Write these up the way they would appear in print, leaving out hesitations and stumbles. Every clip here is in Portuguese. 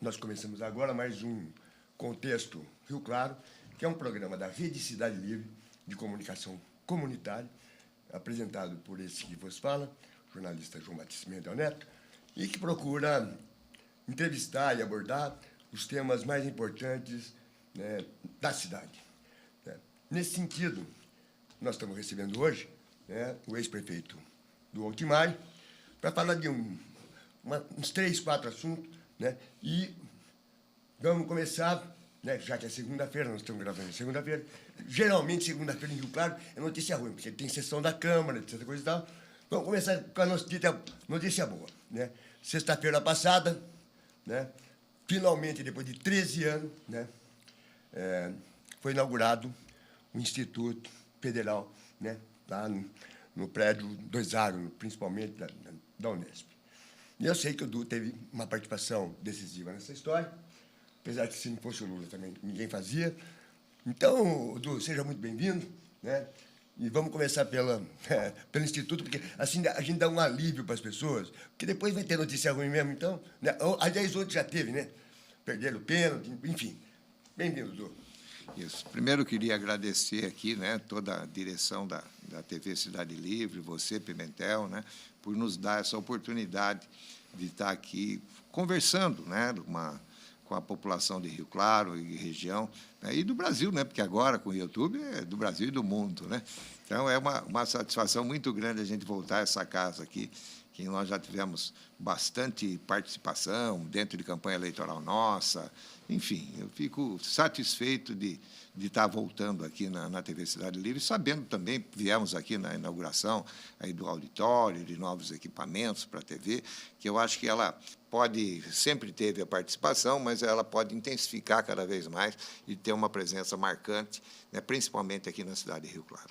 nós começamos agora mais um Contexto Rio Claro, que é um programa da Rede Cidade Livre de comunicação comunitária, apresentado por esse que vos fala, jornalista João Batista Mendel Neto, e que procura entrevistar e abordar os temas mais importantes, né, da cidade. Nesse sentido, nós estamos recebendo hoje, né, o ex-prefeito do Altimare, para falar de uns 3, 4 assuntos, né, e vamos começar, né, já que é segunda-feira, nós estamos gravando em segunda-feira. Geralmente, segunda-feira em Rio Claro é notícia ruim, porque tem sessão da Câmara, etc. Coisa e tal. Vamos começar com a notícia boa. Né? Sexta-feira passada, né, finalmente, depois de 13 anos, né, foi inaugurado o Instituto Federal, né, lá no prédio 2 Aros, principalmente da Unesp. E eu sei que o Du teve uma participação decisiva nessa história, apesar que, se não fosse o Lula também, ninguém fazia. Então, Du, seja muito bem-vindo, né? E vamos começar pelo Instituto, porque assim a gente dá um alívio para as pessoas, porque depois vai ter notícia ruim mesmo, então... Né? Aliás, outros já teve, né? Perderam o pênalti, enfim. Bem-vindo, Du. Isso. Primeiro, eu queria agradecer aqui, né, toda a direção da TV Cidade Livre, você, Pimentel, né, por nos dar essa oportunidade de estar aqui conversando, né, com a população de Rio Claro e região, né, e do Brasil, né, porque agora, com o YouTube, é do Brasil e do mundo. Né? Então, é uma satisfação muito grande a gente voltar a essa casa aqui, que nós já tivemos bastante participação dentro de campanha eleitoral nossa. Enfim, eu fico satisfeito de estar voltando aqui na TV Cidade Livre, sabendo também, viemos aqui na inauguração aí do auditório, de novos equipamentos para a TV, que eu acho que ela sempre teve a participação, mas ela pode intensificar cada vez mais e ter uma presença marcante, né, principalmente aqui na cidade de Rio Claro.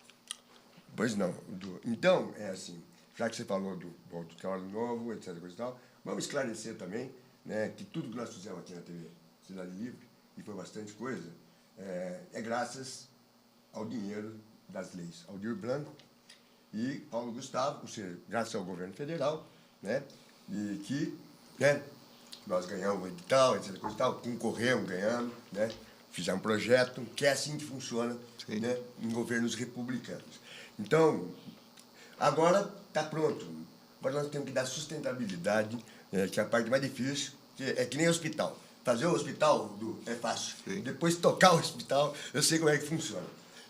Pois não, Du. Então, é assim, já que você falou do auditório novo, etc., coisa e tal, vamos esclarecer também, né, que tudo que nós fizemos aqui na TV Cidade Livre, e foi bastante coisa, é graças ao dinheiro das leis Aldir Blanc e Paulo Gustavo, ou seja, graças ao governo federal, né, e que, né, nós ganhamos o edital, etc., coisa e tal, concorremos, ganhamos, né, fizemos um projeto, que é assim que funciona, né, em governos republicanos. Então, agora está pronto. Agora nós temos que dar sustentabilidade, que é a parte mais difícil, que é que nem hospital. Fazer o hospital, Du, é fácil. Sim. Depois tocar o hospital, eu sei como é que funciona.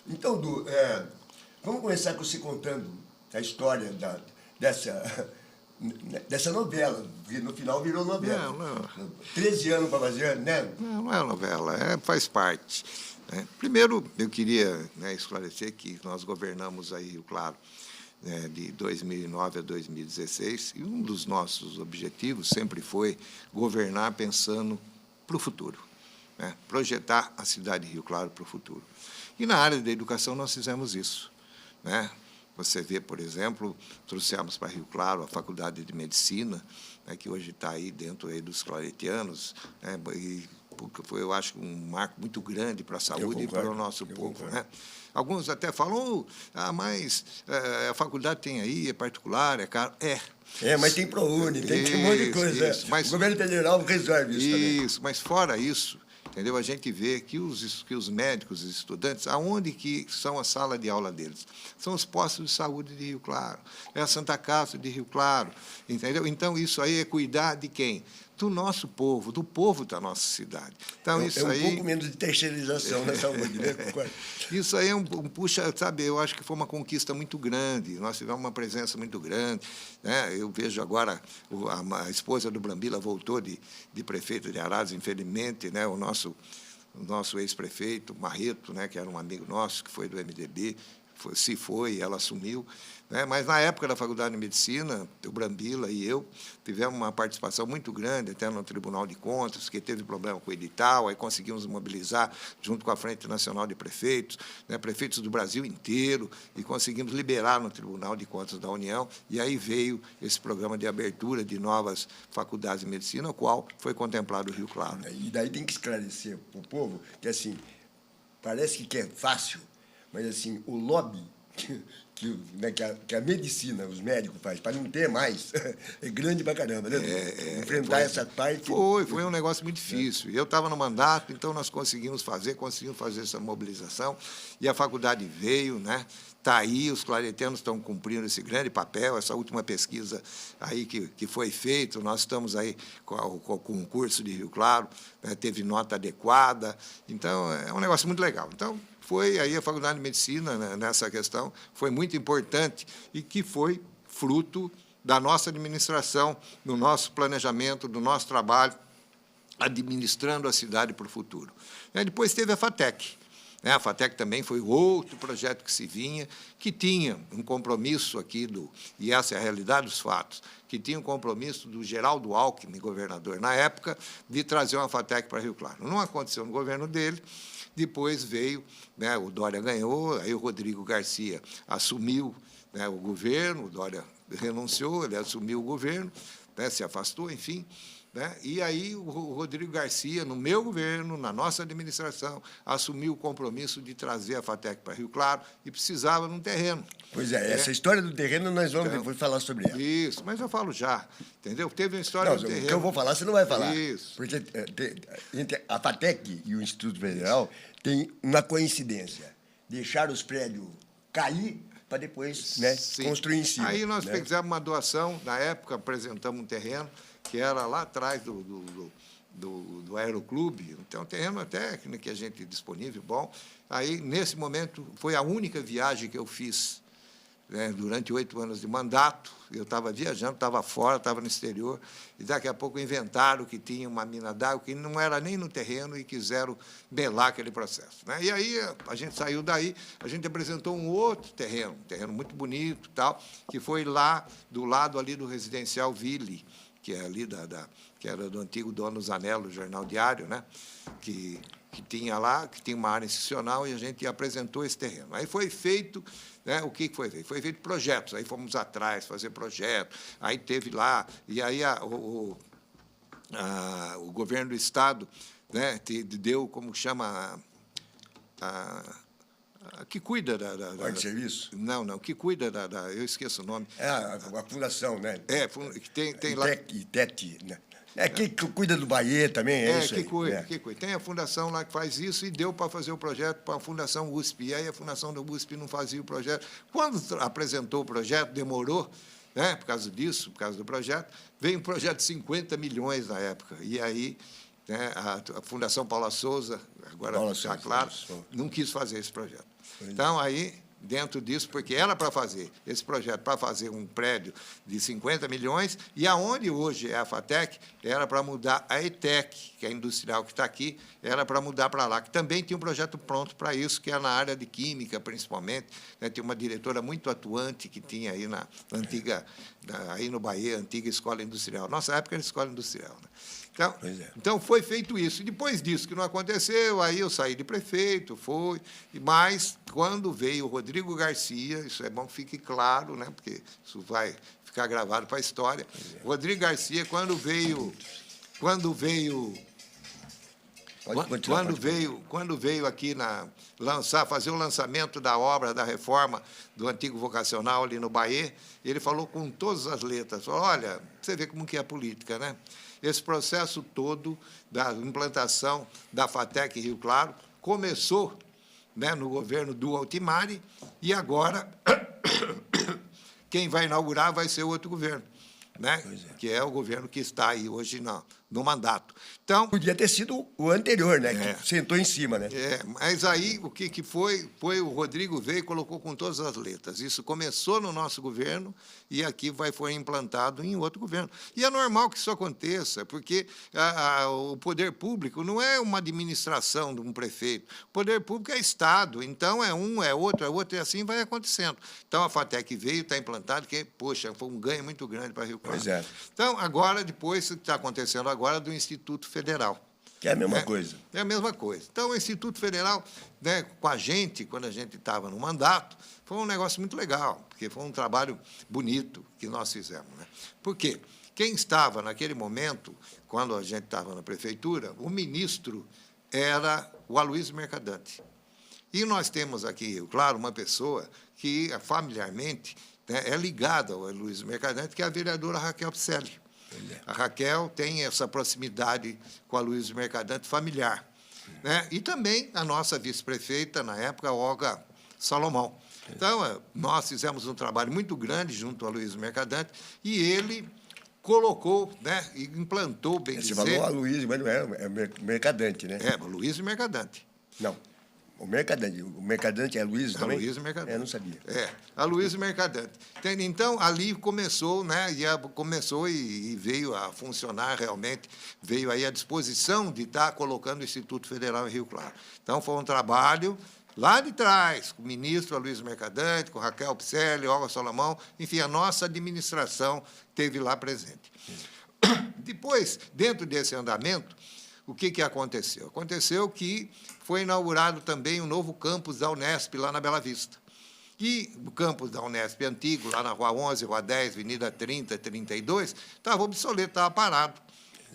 Então, Du, vamos começar com você contando a história dessa novela, porque no final virou novela. Não. 13 anos para fazer, né? Não é novela, faz parte. Né? Primeiro, eu queria, né, esclarecer que nós governamos aí Rio Claro, de 2009 a 2016, e um dos nossos objetivos sempre foi governar pensando para o futuro, né? Projetar a cidade de Rio Claro para o futuro. E na área da educação nós fizemos isso. Né? Você vê, por exemplo, trouxemos para Rio Claro a Faculdade de Medicina, né, que hoje está aí dentro aí dos claretianos, né, e foi, eu acho, um marco muito grande para a saúde e para o nosso povo. Né? Alguns até falam, mas a faculdade tem aí, é particular, é caro. Mas tem ProUni, tem um monte de coisa. Mas o governo federal resolve isso também. Isso, mas fora isso, entendeu? A gente vê que os médicos, os estudantes, aonde que são a sala de aula deles? São os postos de saúde de Rio Claro, é a Santa Casa de Rio Claro, entendeu? Então, isso aí é cuidar de quem? Do nosso povo, do povo da nossa cidade. Então, isso aí... pouco menos de terceirização na saúde, né? Isso aí puxa, sabe, eu acho que foi uma conquista muito grande, nós tivemos uma presença muito grande, né? Eu vejo agora, a esposa do Brambila voltou de prefeito de Araras, infelizmente, né? O nosso ex-prefeito, Marreto, né? Que era um amigo nosso, que foi do MDB, ela assumiu. Né? Mas, na época da Faculdade de Medicina, o Brambila e eu tivemos uma participação muito grande, até no Tribunal de Contas, que teve problema com o edital, aí conseguimos mobilizar, junto com a Frente Nacional de Prefeitos, né, prefeitos do Brasil inteiro, e conseguimos liberar no Tribunal de Contas da União, e aí veio esse programa de abertura de novas faculdades de medicina, o qual foi contemplado o Rio Claro. E daí tem que esclarecer para o povo que, assim, parece que é fácil, mas, assim, o lobby que a medicina, os médicos fazem, para não ter mais, é grande pra caramba, né? Enfrentar essa parte... Foi um negócio muito difícil. Eu estava no mandato, então nós conseguimos fazer essa mobilização, e a faculdade veio, né? Está aí, os claretianos estão cumprindo esse grande papel, essa última pesquisa aí que foi feita, nós estamos aí com o concurso de Rio Claro, né, teve nota adequada, então é um negócio muito legal. Então, foi aí a Faculdade de Medicina, né, nessa questão, foi muito importante e que foi fruto da nossa administração, do nosso planejamento, do nosso trabalho, administrando a cidade para o futuro. E depois teve a FATEC. A FATEC também foi outro projeto que se vinha, que tinha um compromisso aqui, e essa é a realidade dos fatos, que tinha um compromisso do Geraldo Alckmin, governador, na época, de trazer uma FATEC para Rio Claro. Não aconteceu no governo dele, depois veio, né, o Dória ganhou, aí o Rodrigo Garcia assumiu, né, o governo, o Dória renunciou, ele assumiu o governo, né, se afastou, enfim. Né? E aí o Rodrigo Garcia, no meu governo, na nossa administração, assumiu o compromisso de trazer a FATEC para Rio Claro e precisava de um terreno. Pois é, essa história do terreno nós vamos depois falar sobre ela. Isso, mas eu falo já, entendeu? Teve uma história do terreno. O que eu vou falar, você não vai falar. Isso. Porque entre a FATEC e o Instituto Federal tem uma coincidência. Deixar os prédios cair para depois, né, construir em cima. Aí nós, né? fizemos uma doação, na época apresentamos um terreno, que era lá atrás do Aeroclube, então, terreno técnico que a gente disponível, bom. Aí, nesse momento, foi a única viagem que eu fiz, né, durante 8 anos de mandato. Eu estava viajando, estava fora, estava no exterior, e daqui a pouco inventaram que tinha uma mina d'água que não era nem no terreno e quiseram belar aquele processo. Né? E aí a gente saiu daí, a gente apresentou um outro terreno, um terreno muito bonito, tal, que foi lá, do lado ali do Residencial Ville, que é ali que era do antigo dono Zanello, Jornal Diário, né? que tinha lá, que tinha uma área institucional, e a gente apresentou esse terreno. Aí foi feito, né, o que foi feito? Foi feito projetos, aí fomos atrás fazer projeto, aí teve lá, e aí o governo do Estado, né, deu, como chama, que cuida da Ordem de serviço? Não, que cuida eu esqueço o nome. É a fundação, né? Que tem lá... ITET, né? Que cuida do Bahia também, isso que aí. cuida. Tem a fundação lá que faz isso e deu para fazer o projeto para a Fundação USP. E aí a Fundação da USP não fazia o projeto. Quando apresentou o projeto, demorou, né, por causa disso, por causa do projeto, veio um projeto de 50 milhões na época. E aí, né, a Fundação Paula Souza, agora está claro, não quis fazer esse projeto. Então, aí, dentro disso, porque era para fazer esse projeto, para fazer um prédio de 50 milhões, e aonde hoje é a FATEC, era para mudar a ETEC, que é a industrial que está aqui, era para mudar para lá, que também tinha um projeto pronto para isso, que é na área de química, principalmente, né? Tem uma diretora muito atuante que tinha aí na antiga, aí no Bahia, a antiga escola industrial. Nossa época era escola industrial, né? Então, foi feito isso. E depois disso, que não aconteceu, aí eu saí de prefeito, mas quando veio o Rodrigo Garcia, isso é bom que fique claro, né, porque isso vai ficar gravado para a história. Rodrigo Garcia, quando veio aqui fazer o lançamento da obra da reforma do antigo vocacional ali no Bahia, ele falou com todas as letras, falou, olha, você vê como que é a política, né? Esse processo todo da implantação da FATEC Rio Claro começou, né, no governo do Altimari, e agora quem vai inaugurar vai ser outro governo, né? Que é o governo que está aí hoje no mandato. Então, podia ter sido o anterior, né? Que sentou em cima, né? Mas aí o que foi o Rodrigo veio e colocou com todas as letras. Isso começou no nosso governo e aqui foi implantado em outro governo. E é normal que isso aconteça, porque o poder público não é uma administração de um prefeito. O poder público é Estado. Então, é outro, e assim vai acontecendo. Então, a FATEC veio, está implantado, que, poxa, foi um ganho muito grande para Rio Claro. Pois é. Então, agora, depois, o que está acontecendo agora do Instituto Federal. Que é a mesma coisa. É a mesma coisa. Então, o Instituto Federal, né, com a gente, quando a gente estava no mandato, foi um negócio muito legal, porque foi um trabalho bonito que nós fizemos. Né? Por quê? Quem estava, naquele momento, quando a gente estava na prefeitura, o ministro era o Aloysio Mercadante. E nós temos aqui, claro, uma pessoa que familiarmente, né, é ligada ao Aloysio Mercadante, que é a vereadora Raquel Picelli. A Raquel tem essa proximidade com a Aloysio Mercadante familiar. Né? E também a nossa vice-prefeita, na época, Olga Salomão. Então, nós fizemos um trabalho muito grande junto ao Aloysio Mercadante e ele colocou, né, e implantou, bem Você dizer... falou Aloysio, mas não é Mercadante, né? É, Aloysio Mercadante. Não. O Mercadante é Aloysio também? Aloysio Mercadante. Não sabia. Aloysio Mercadante. Entende? Então, ali começou, né, começou e veio a funcionar realmente, veio aí à disposição de estar colocando o Instituto Federal em Rio Claro. Então, foi um trabalho lá de trás, com o ministro Aloysio Mercadante, com Raquel Picelli, Olga Salomão, enfim, a nossa administração esteve lá presente. Depois, dentro desse andamento, o que aconteceu? Aconteceu que foi inaugurado também um novo campus da Unesp, lá na Bela Vista. E o campus da Unesp antigo, lá na Rua 11, Rua 10, Avenida 30, 32, estava obsoleto, estava parado.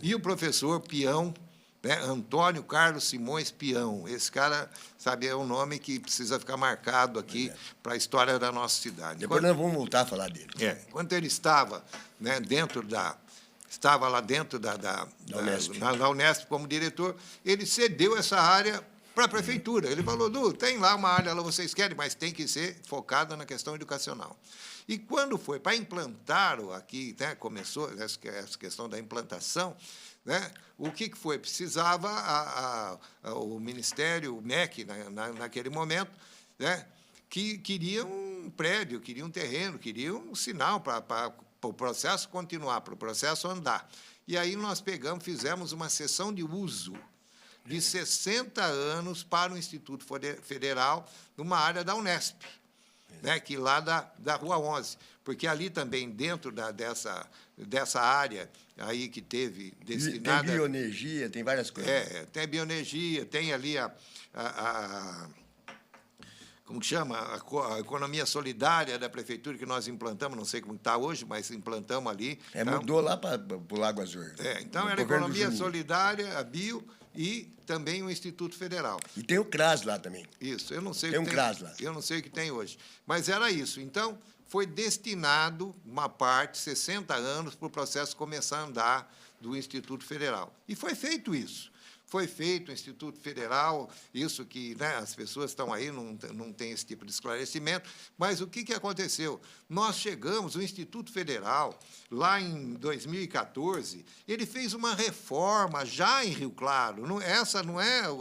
E o professor Peão, né, Antônio Carlos Simões Peão, esse cara, sabe, é um nome que precisa ficar marcado aqui para a história da nossa cidade. Depois nós vamos voltar a falar dele. Quando ele estava, né, estava lá dentro da Unesp como diretor, ele cedeu essa área para a prefeitura. Ele falou, tem lá uma área, vocês querem, mas tem que ser focada na questão educacional. E quando foi para implantar aqui, né, começou essa questão da implantação, né, o que foi? Precisava o Ministério, o MEC, naquele momento, né, que queria um prédio, queria um terreno, queria um sinal para o processo continuar, para o processo andar. E aí nós fizemos uma cessão de uso de 60 anos para o Instituto Federal, numa área da Unesp, né, que lá da Rua 11, porque ali também, dentro dessa área aí que teve destinada... Tem bioenergia, tem várias coisas. Tem bioenergia, tem ali como que chama? A economia solidária da prefeitura, que nós implantamos, não sei como está hoje, mas implantamos ali. Mudou lá para o Lago Azul. Então, era a economia solidária, a bio, e também o Instituto Federal. E tem o CRAS lá também. Isso, eu não sei tem o CRAS lá. Eu não sei o que tem hoje. Mas era isso. Então, foi destinado uma parte, 60 anos, para o processo começar a andar do Instituto Federal. E foi feito isso. Foi feito o Instituto Federal, isso que, né, as pessoas estão aí, não tem esse tipo de esclarecimento, mas o que aconteceu? Nós chegamos, o Instituto Federal, lá em 2014, ele fez uma reforma já em Rio Claro.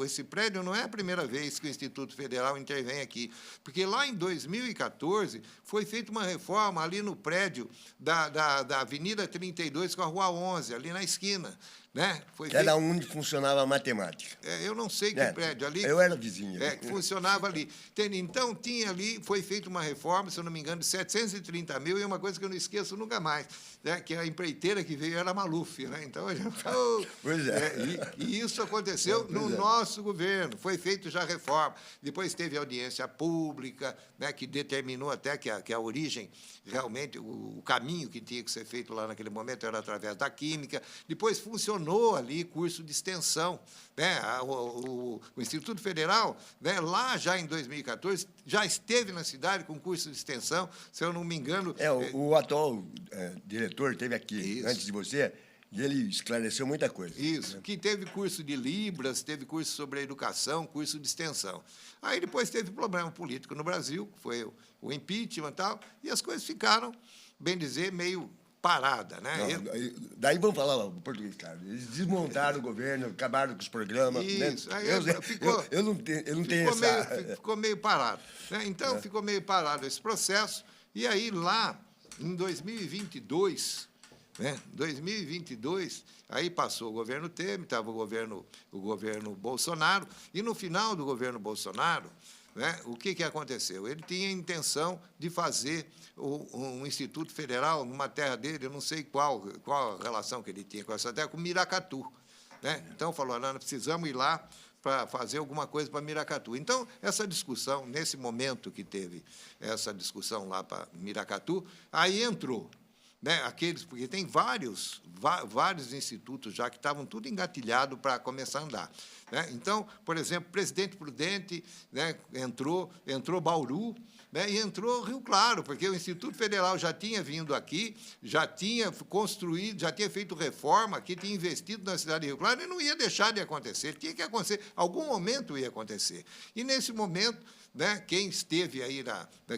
Esse prédio não é a primeira vez que o Instituto Federal intervém aqui, porque lá em 2014 foi feita uma reforma ali no prédio da Avenida 32 com a Rua 11, ali na esquina. Né? Era onde funcionava a matemática. Eu não sei que prédio ali. Eu era vizinho. Que funcionava ali. Então, tinha ali, foi feita uma reforma, se eu não me engano, de 730 mil, e uma coisa que eu não esqueço nunca mais, né? Que a empreiteira que veio era a Maluf. Né? Então, a gente falou, pois é. E isso aconteceu no nosso governo, foi feito já a reforma. Depois teve audiência pública, né? Que determinou até que a origem, realmente, o caminho que tinha que ser feito lá naquele momento era através da química. Depois funcionou ali curso de extensão, né? O Instituto Federal, né, lá já em 2014, já esteve na cidade com curso de extensão, se eu não me engano... O atual diretor esteve aqui antes de você, e ele esclareceu muita coisa. Isso, que teve curso de Libras, teve curso sobre a educação, curso de extensão. Aí depois teve problema político no Brasil, foi o impeachment e tal, e as coisas ficaram, bem dizer, meio... parada, né? Daí vamos falar o português, claro. Eles desmontaram o governo, acabaram com os programas. Isso. Né? Aí eu não tenho essa... Ficou meio parado. Né? Então, ficou meio parado esse processo. E aí, lá, em 2022, né? 2022, aí passou o governo Temer, estava o governo Bolsonaro, e no final do governo Bolsonaro, né, o que aconteceu? Ele tinha a intenção de fazer um Instituto Federal numa terra dele, eu não sei qual a relação que ele tinha com essa terra, com Miracatu. Né? Então, falou, nós precisamos ir lá para fazer alguma coisa para Miracatu. Então, essa discussão, nesse momento que teve essa discussão lá para Miracatu, aí entrou né, aqueles, porque tem vários institutos já que estavam tudo engatilhado para começar a andar. Né? Então, por exemplo, Presidente Prudente, né, entrou Bauru, né, e entrou Rio Claro, porque o Instituto Federal já tinha vindo aqui, já tinha construído, já tinha feito reforma aqui, tinha investido na cidade de Rio Claro, e não ia deixar de acontecer, tinha que acontecer, algum momento ia acontecer. E, nesse momento, né, quem esteve aí,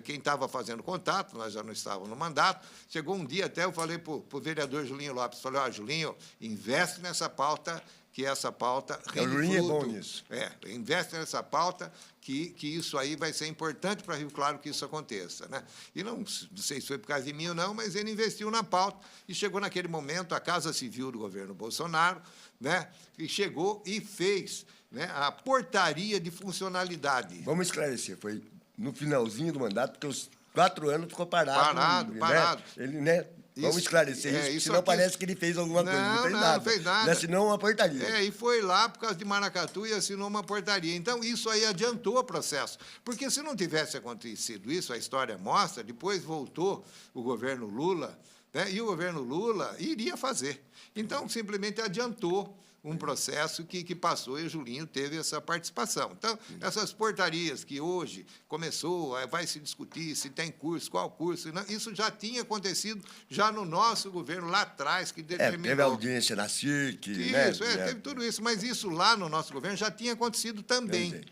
quem estava fazendo contato, nós já não estávamos no mandato, chegou um dia até, eu falei para o vereador Julinho Lopes, falei, Julinho, investe nessa pauta, que essa pauta rende fruto. O Julinho é bom nisso. Investe nessa pauta, que isso aí vai ser importante para Rio Claro que isso aconteça. Né? E não sei se foi por causa de mim ou não, mas ele investiu na pauta e chegou naquele momento a Casa Civil do governo Bolsonaro, né, e chegou e fez, né, a portaria de funcionalidade. Vamos esclarecer, foi no finalzinho do mandato, porque os 4 anos ficou parado. Parado. Né? Ele, né? Vamos esclarecer isso, senão parece que ele fez alguma coisa. Não fez nada. Não fez nada. Ele assinou uma portaria. E foi lá por causa de Maracatu e assinou uma portaria. Então, isso aí adiantou o processo. Porque se não tivesse acontecido isso, a história mostra, depois voltou o governo Lula, né, e o governo Lula iria fazer. Então, simplesmente adiantou um processo que passou e o Julinho teve essa participação. Então, essas portarias que hoje começou, vai se discutir se tem curso, qual curso, não, isso já tinha acontecido já no nosso governo, lá atrás, que determinou... Teve audiência na CIRC... Isso, né? Teve tudo isso, mas isso lá no nosso governo já tinha acontecido também.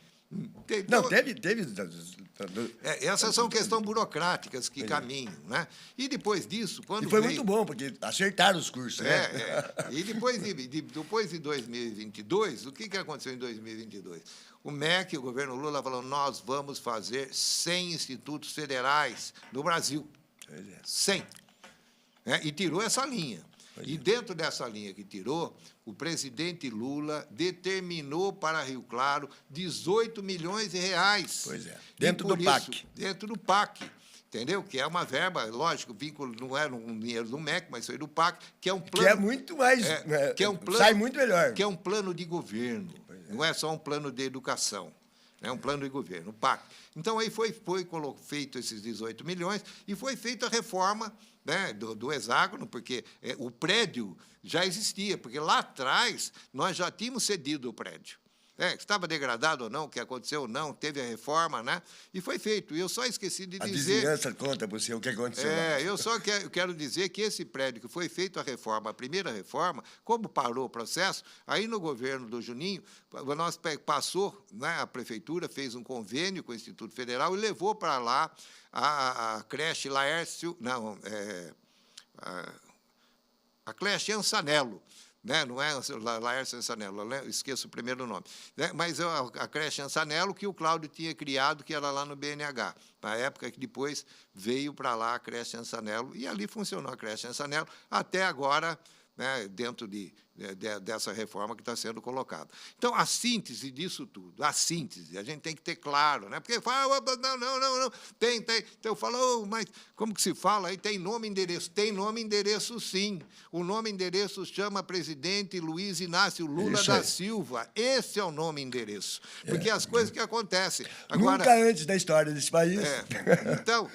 Então, não, teve... Essas são questões burocráticas que caminham, né? E depois disso, quando e foi muito bom, porque acertaram os cursos, né? E depois de 2022, o que aconteceu em 2022? O MEC, o governo Lula, falou, nós vamos fazer 100 institutos federais no Brasil. 100. E tirou essa linha. E, dentro dessa linha que tirou, o presidente Lula determinou para Rio Claro 18 milhões de reais. Pois é. Dentro do PAC. Dentro do PAC. Entendeu? Que é uma verba, lógico, o vínculo não era um dinheiro do MEC, mas foi do PAC, que é um plano... Que é muito mais... que é um plano, sai muito melhor. Que é um plano de governo, não é só um plano de educação. É um plano de governo, o PAC. Então, aí foi feito esses 18 milhões e foi feita a reforma, né, do hexágono, porque o prédio já existia, porque lá atrás nós já tínhamos cedido o prédio. Estava degradado ou não, o que aconteceu ou não, teve a reforma, né? E foi feito. E eu só esqueci de dizer... A vizinhança conta para você o que aconteceu. Eu só quero dizer que esse prédio que foi feito a reforma, a primeira reforma, como parou o processo, aí no governo do Juninho, nós passou, né, a prefeitura fez um convênio com o Instituto Federal e levou para lá a creche Laércio... Não, a creche Ansanello. Né? Não é Laércio Ansanello, esqueço o primeiro nome. Né? Mas a creche Ansanello, que o Cláudio tinha criado, que era lá no BNH, na época que depois veio para lá a creche Ansanello, e ali funcionou a creche Ansanello, até agora, né, dentro dessa reforma que está sendo colocada. Então, a síntese disso tudo, a gente tem que ter claro, né? Porque fala, não, tem. Então, eu falo, mas como que se fala? Aí tem nome e endereço. Tem nome e endereço, sim. O nome e endereço chama presidente Luiz Inácio Lula da Silva. Esse é o nome e endereço. Porque as coisas que acontecem... Agora, nunca antes da história desse país. Então,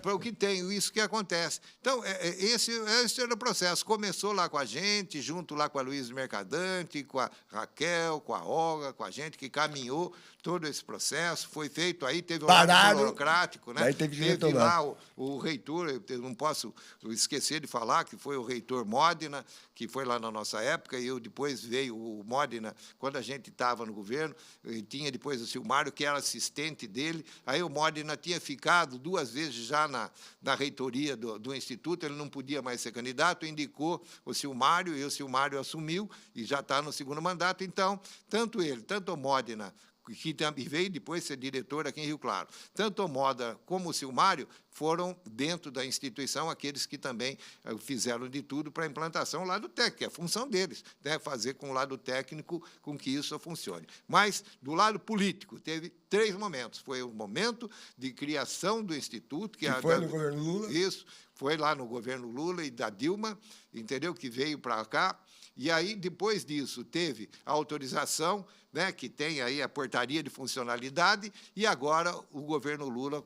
para o que tem, isso que acontece. Então, esse era o processo. Começou lá com a gente, junto lá com a Luísa Mercadante, com a Raquel, com a Olga, com a gente que caminhou todo esse processo, foi feito aí, teve um lado burocrático, né? Teve lá o reitor, eu não posso esquecer de falar que foi o reitor Modena, que foi lá na nossa época, e depois veio o Modena, quando a gente estava no governo, e tinha depois o Silmário, que era assistente dele, aí o Modena tinha ficado 2 vezes já na reitoria do Instituto, ele não podia mais ser candidato, indicou o Silmário, e o Silmário assumiu, e já está no 2º mandato, então, tanto ele, tanto o Modena, que veio depois ser diretor aqui em Rio Claro. Tanto o Moda como o Silmário foram, dentro da instituição, aqueles que também fizeram de tudo para a implantação do lado técnico, que é a função deles, né? Fazer com o lado técnico com que isso funcione. Mas, do lado político, teve 3 momentos. Foi o momento de criação do Instituto... Que foi no governo Lula. Isso, foi lá no governo Lula e da Dilma, entendeu? Que veio para cá. E aí, depois disso, teve a autorização, né, que tem aí a portaria de funcionalidade, e agora o governo Lula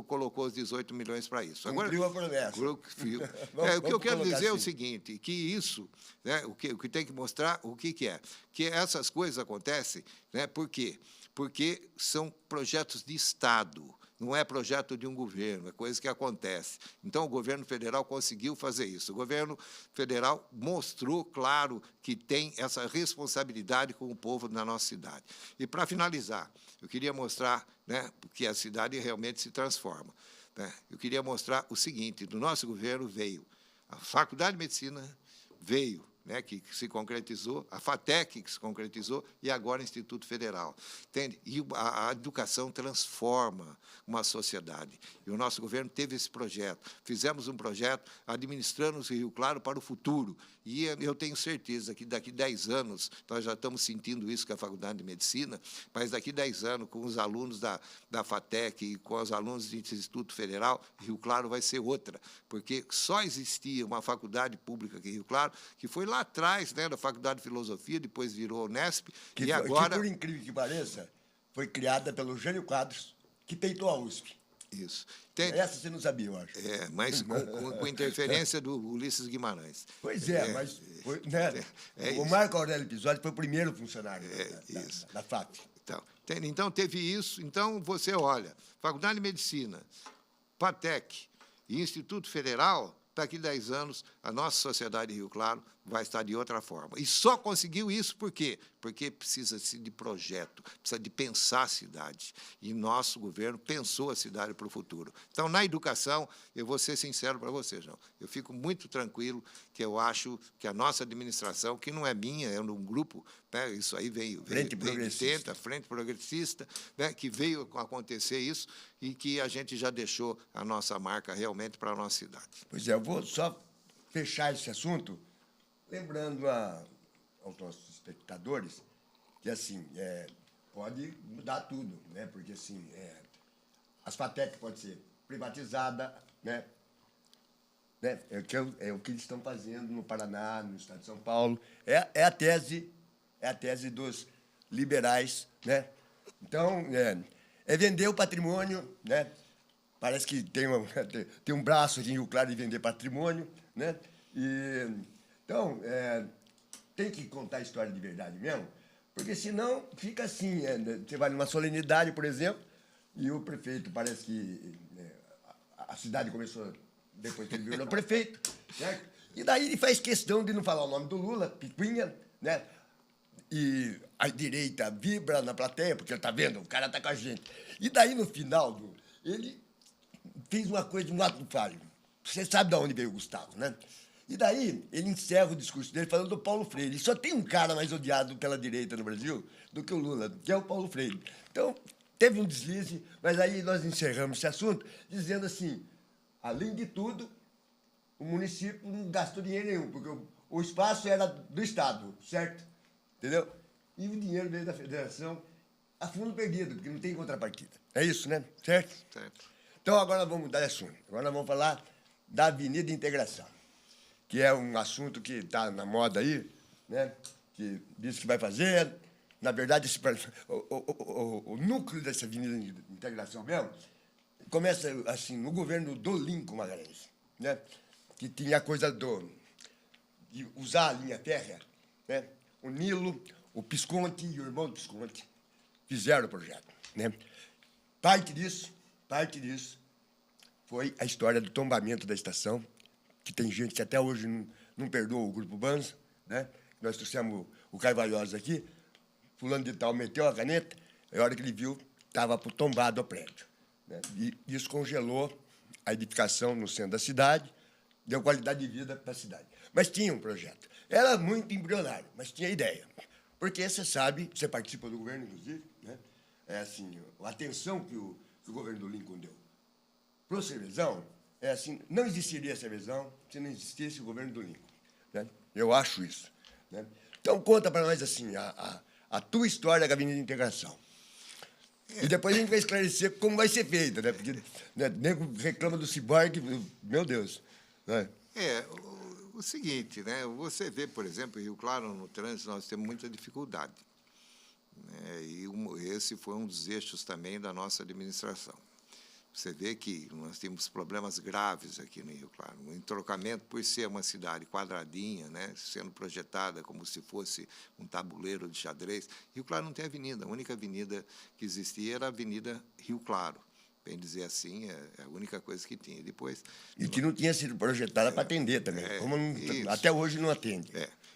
colocou os 18 milhões para isso. Cumpriu a promessa. O que eu quero dizer é o seguinte, que isso, né, o que tem que mostrar, o que é? Que essas coisas acontecem, né, por quê? Porque são projetos de Estado, não é projeto de um governo, é coisa que acontece. Então, o governo federal conseguiu fazer isso. O governo federal mostrou, claro, que tem essa responsabilidade com o povo da nossa cidade. E, para finalizar, eu queria mostrar, né, que a cidade realmente se transforma, né? Eu queria mostrar o seguinte, do nosso governo veio a Faculdade de Medicina, veio, né, que se concretizou, a FATEC, que se concretizou, e agora o Instituto Federal. Entende? E a educação transforma uma sociedade. E o nosso governo teve esse projeto. Fizemos um projeto administrando o Rio Claro para o futuro. E eu tenho certeza que daqui a 10 anos, nós já estamos sentindo isso com a Faculdade de Medicina, mas daqui a 10 anos, com os alunos da FATEC e com os alunos do Instituto Federal, Rio Claro vai ser outra, porque só existia uma faculdade pública aqui em Rio Claro, que foi lá atrás, né, da Faculdade de Filosofia, depois virou Unesp, e agora... Que, por incrível que pareça, foi criada pelo Jânio Quadros, que peitou a USP. Isso. Essa você não sabia, eu acho. Mas com interferência do Ulisses Guimarães. Pois mas foi, né, o Marco Aurélio Pisoli foi o primeiro funcionário da FAP. Então, teve isso. Então, você olha, Faculdade de Medicina, FATEC e Instituto Federal, daqui a 10 anos, a nossa sociedade de Rio Claro vai estar de outra forma. E só conseguiu isso por quê? Porque precisa-se de projeto, precisa de pensar a cidade. E nosso governo pensou a cidade para o futuro. Então, na educação, eu vou ser sincero para você, João, eu fico muito tranquilo que eu acho que a nossa administração, que não é minha, é um grupo, né, isso aí veio de Tenta, Frente Progressista, né, que veio acontecer isso e que a gente já deixou a nossa marca realmente para a nossa cidade. Pois é, eu vou só fechar esse assunto lembrando aos nossos espectadores que, assim, pode mudar tudo, né? Porque, assim, as FATEC pode ser privatizada, né? É o que eles estão fazendo no Paraná, no estado de São Paulo. É a tese dos liberais, né? Então, vender o patrimônio, né? Parece que tem um braço aqui em Rio Claro de vender patrimônio, né? Então, tem que contar a história de verdade mesmo, porque senão fica assim, você vai numa solenidade, por exemplo, e o prefeito, parece que a cidade começou, depois que ele virou prefeito, certo? E daí ele faz questão de não falar o nome do Lula, Picuinha, né? E a direita vibra na plateia, porque ele está vendo, o cara está com a gente. E daí, no final, ele fez uma coisa, um ato falho. Você sabe de onde veio o Gustavo, né? E daí, ele encerra o discurso dele falando do Paulo Freire. E só tem um cara mais odiado pela direita no Brasil do que o Lula, que é o Paulo Freire. Então, teve um deslize, mas aí nós encerramos esse assunto dizendo assim, além de tudo, o município não gastou dinheiro nenhum, porque o espaço era do Estado, certo? Entendeu? E o dinheiro veio da federação a fundo perdido, porque não tem contrapartida. É isso, né? Certo? Certo. Então, agora nós vamos mudar de assunto. Agora nós vamos falar da Avenida Integração, que é um assunto que está na moda aí, né? Que diz que vai fazer. Na verdade, o núcleo dessa Avenida Integração mesmo começa assim, no governo do Lincoln Magalhães, né? Que tinha a coisa de usar a linha férrea, né? O Nilo, o Visconti e o irmão do Visconti fizeram o projeto, né? Parte disso foi a história do tombamento da estação, que tem gente que até hoje não perdoa o Grupo Banza, né? Nós trouxemos o Carvalhosa aqui, fulano de tal meteu a caneta, e a hora que ele viu, estava tombado o prédio, né? E isso congelou a edificação no centro da cidade, deu qualidade de vida para a cidade. Mas tinha um projeto. Era muito embrionário, mas tinha ideia. Porque você sabe, você participa do governo, inclusive, né? Assim, a atenção que o governo do Lincoln deu para o Cervezão, assim, não existiria Cervezão se não existisse o governo do Lincoln, né? Eu acho isso, né? Então, conta para nós, assim, a tua história da Avenida Integração. E depois a gente vai esclarecer como vai ser feita, né? Porque nego reclama do ciborgue, meu Deus. Né? o seguinte, né? Você vê, por exemplo, em Rio Claro, no trânsito, nós temos muita dificuldade, né? E esse foi um dos eixos também da nossa administração. Você vê que nós temos problemas graves aqui no Rio Claro. O entrocamento, por ser uma cidade quadradinha, né, sendo projetada como se fosse um tabuleiro de xadrez, Rio Claro não tem avenida. A única avenida que existia era a Avenida Rio Claro. Bem dizer assim, é a única coisa que tinha. Depois, E que não tinha sido projetada para atender também. Até hoje não atende.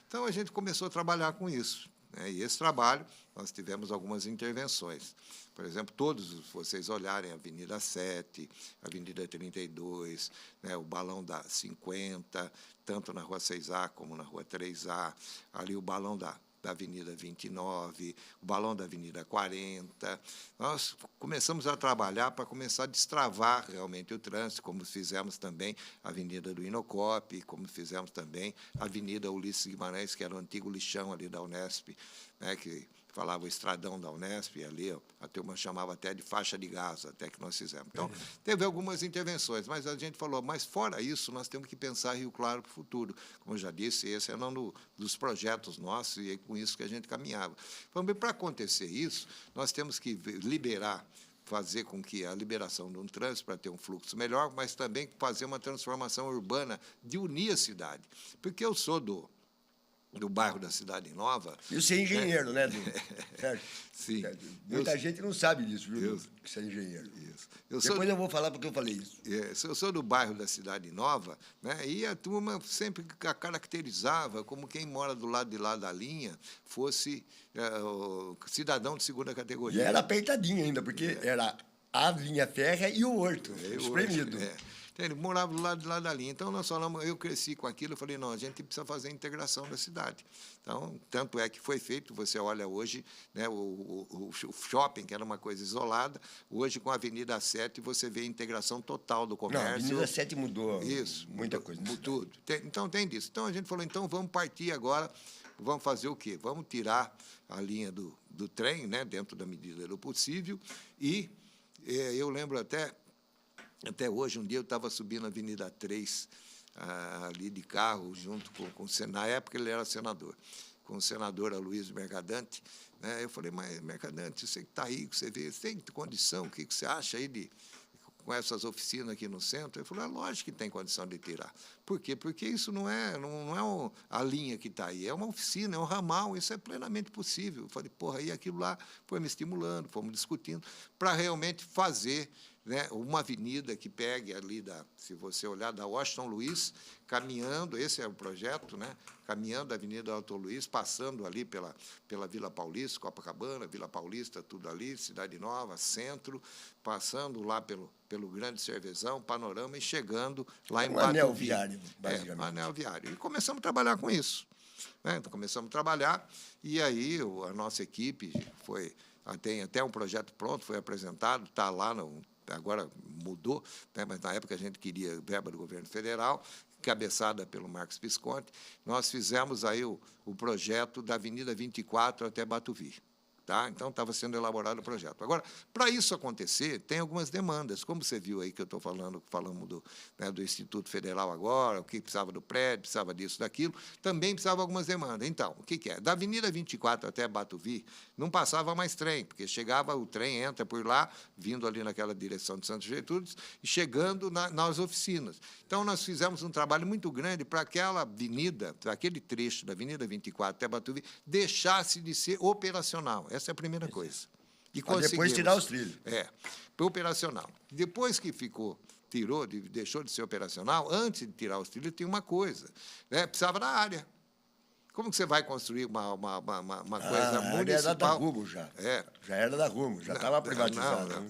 Então, a gente começou a trabalhar com isso, né? E esse trabalho, nós tivemos algumas intervenções. Por exemplo, todos vocês olharem a Avenida 7, a Avenida 32, né, o balão da 50, tanto na Rua 6A como na Rua 3A, ali o balão da Avenida 29, o balão da Avenida 40. Nós começamos a trabalhar para começar a destravar realmente o trânsito, como fizemos também a Avenida do Inocop, como fizemos também a Avenida Ulisses Guimarães, que era o antigo lixão ali da Unesp, né, que falava o estradão da Unesp, e ali a turma chamava até de faixa de gás, até que nós fizemos. Então, teve algumas intervenções, mas a gente falou, mas fora isso, nós temos que pensar Rio Claro para o futuro. Como eu já disse, esse era um dos projetos nossos, e é com isso que a gente caminhava. Então, para acontecer isso, nós temos que fazer com que a liberação de um trânsito para ter um fluxo melhor, mas também fazer uma transformação urbana de unir a cidade. Porque eu sou do bairro da Cidade Nova. E você é engenheiro, né, certo? Sim. Muita gente não sabe disso, viu, que você é engenheiro. Isso. Depois eu vou falar porque eu falei isso. Eu sou do bairro da Cidade Nova, né, e a turma sempre caracterizava como quem mora do lado de lá da linha fosse cidadão de segunda categoria. E era apertadinho ainda, porque era a linha férrea e o horto, espremido. Ele morava do lado de lá da linha. Então, nós falamos, eu cresci com aquilo, eu falei, não, a gente precisa fazer a integração da cidade. Então, tanto é que foi feito, você olha hoje, né, o shopping, que era uma coisa isolada, hoje com a Avenida 7 você vê a integração total do comércio. Não, a Avenida 7 mudou muita coisa. Tudo. Então, tem disso. Então, a gente falou, então, vamos partir agora, vamos fazer o quê? Vamos tirar a linha do trem, né, dentro da medida do possível, e eu lembro até hoje, um dia eu estava subindo a Avenida 3, ali de carro, junto com na época ele era senador, com o senador Aloysio Mercadante, né? Eu falei, mas Mercadante, você que está aí, que você vê, você tem condição, o que você acha aí com essas oficinas aqui no centro? Ele falou, lógico que tem condição de tirar. Por quê? Porque isso não é a linha que está aí, é uma oficina, é um ramal, isso é plenamente possível. Eu falei, porra, e aquilo lá foi me estimulando, fomos discutindo, para realmente fazer, né, uma avenida que pegue ali, se você olhar, da Washington Luiz, caminhando, esse é o projeto, né, caminhando da Avenida Alto Luiz, passando ali pela Vila Paulista, Copacabana, Vila Paulista, tudo ali, Cidade Nova, Centro, passando lá pelo Grande Cervezão, Panorama, e chegando lá em Batuvi. Anel viário, basicamente. Anel viário. E começamos a trabalhar com isso, né? Então, começamos a trabalhar, e aí a nossa equipe tem até um projeto pronto, foi apresentado, está lá agora mudou, né, mas na época a gente queria verba do governo federal, cabeçada pelo Marcos Visconti. Nós fizemos aí o projeto da Avenida 24 até Batuvi. Tá? Então, estava sendo elaborado o projeto. Agora, para isso acontecer, tem algumas demandas. Como você viu aí que eu estou falamos do Instituto Federal agora, o que precisava do prédio, precisava disso, daquilo, também precisava algumas demandas. Então, o que é? Da Avenida 24 até Batuvi, não passava mais trem, porque chegava, o trem entra por lá, vindo ali naquela direção de Santos Getúlio, e chegando nas oficinas. Então, nós fizemos um trabalho muito grande para aquela avenida, para aquele trecho da Avenida 24 até Batuvi, deixasse de ser operacional. Essa é a primeira coisa. E depois tirar os trilhos. Operacional. Depois que deixou de ser operacional, antes de tirar os trilhos, tinha uma coisa, né? Precisava da área. Como que você vai construir uma coisa municipal? Era da Rumo já. Já era da Rumo, já estava privatizada.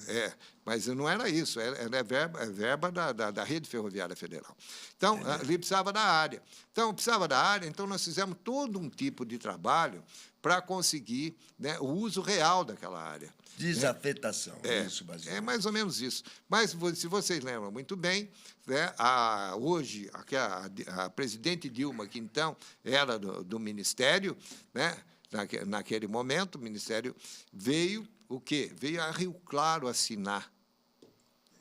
Mas não era isso, é verba da Rede Ferroviária Federal. Então, ali precisava da área. Então nós fizemos todo um tipo de trabalho para conseguir, né, o uso real daquela área. Desafetação, isso, basicamente. É mais ou menos isso. Mas, se vocês lembram muito bem, né, hoje, a presidente Dilma, que então era do Ministério, né, naquele momento, o Ministério veio o quê? Veio a Rio Claro assinar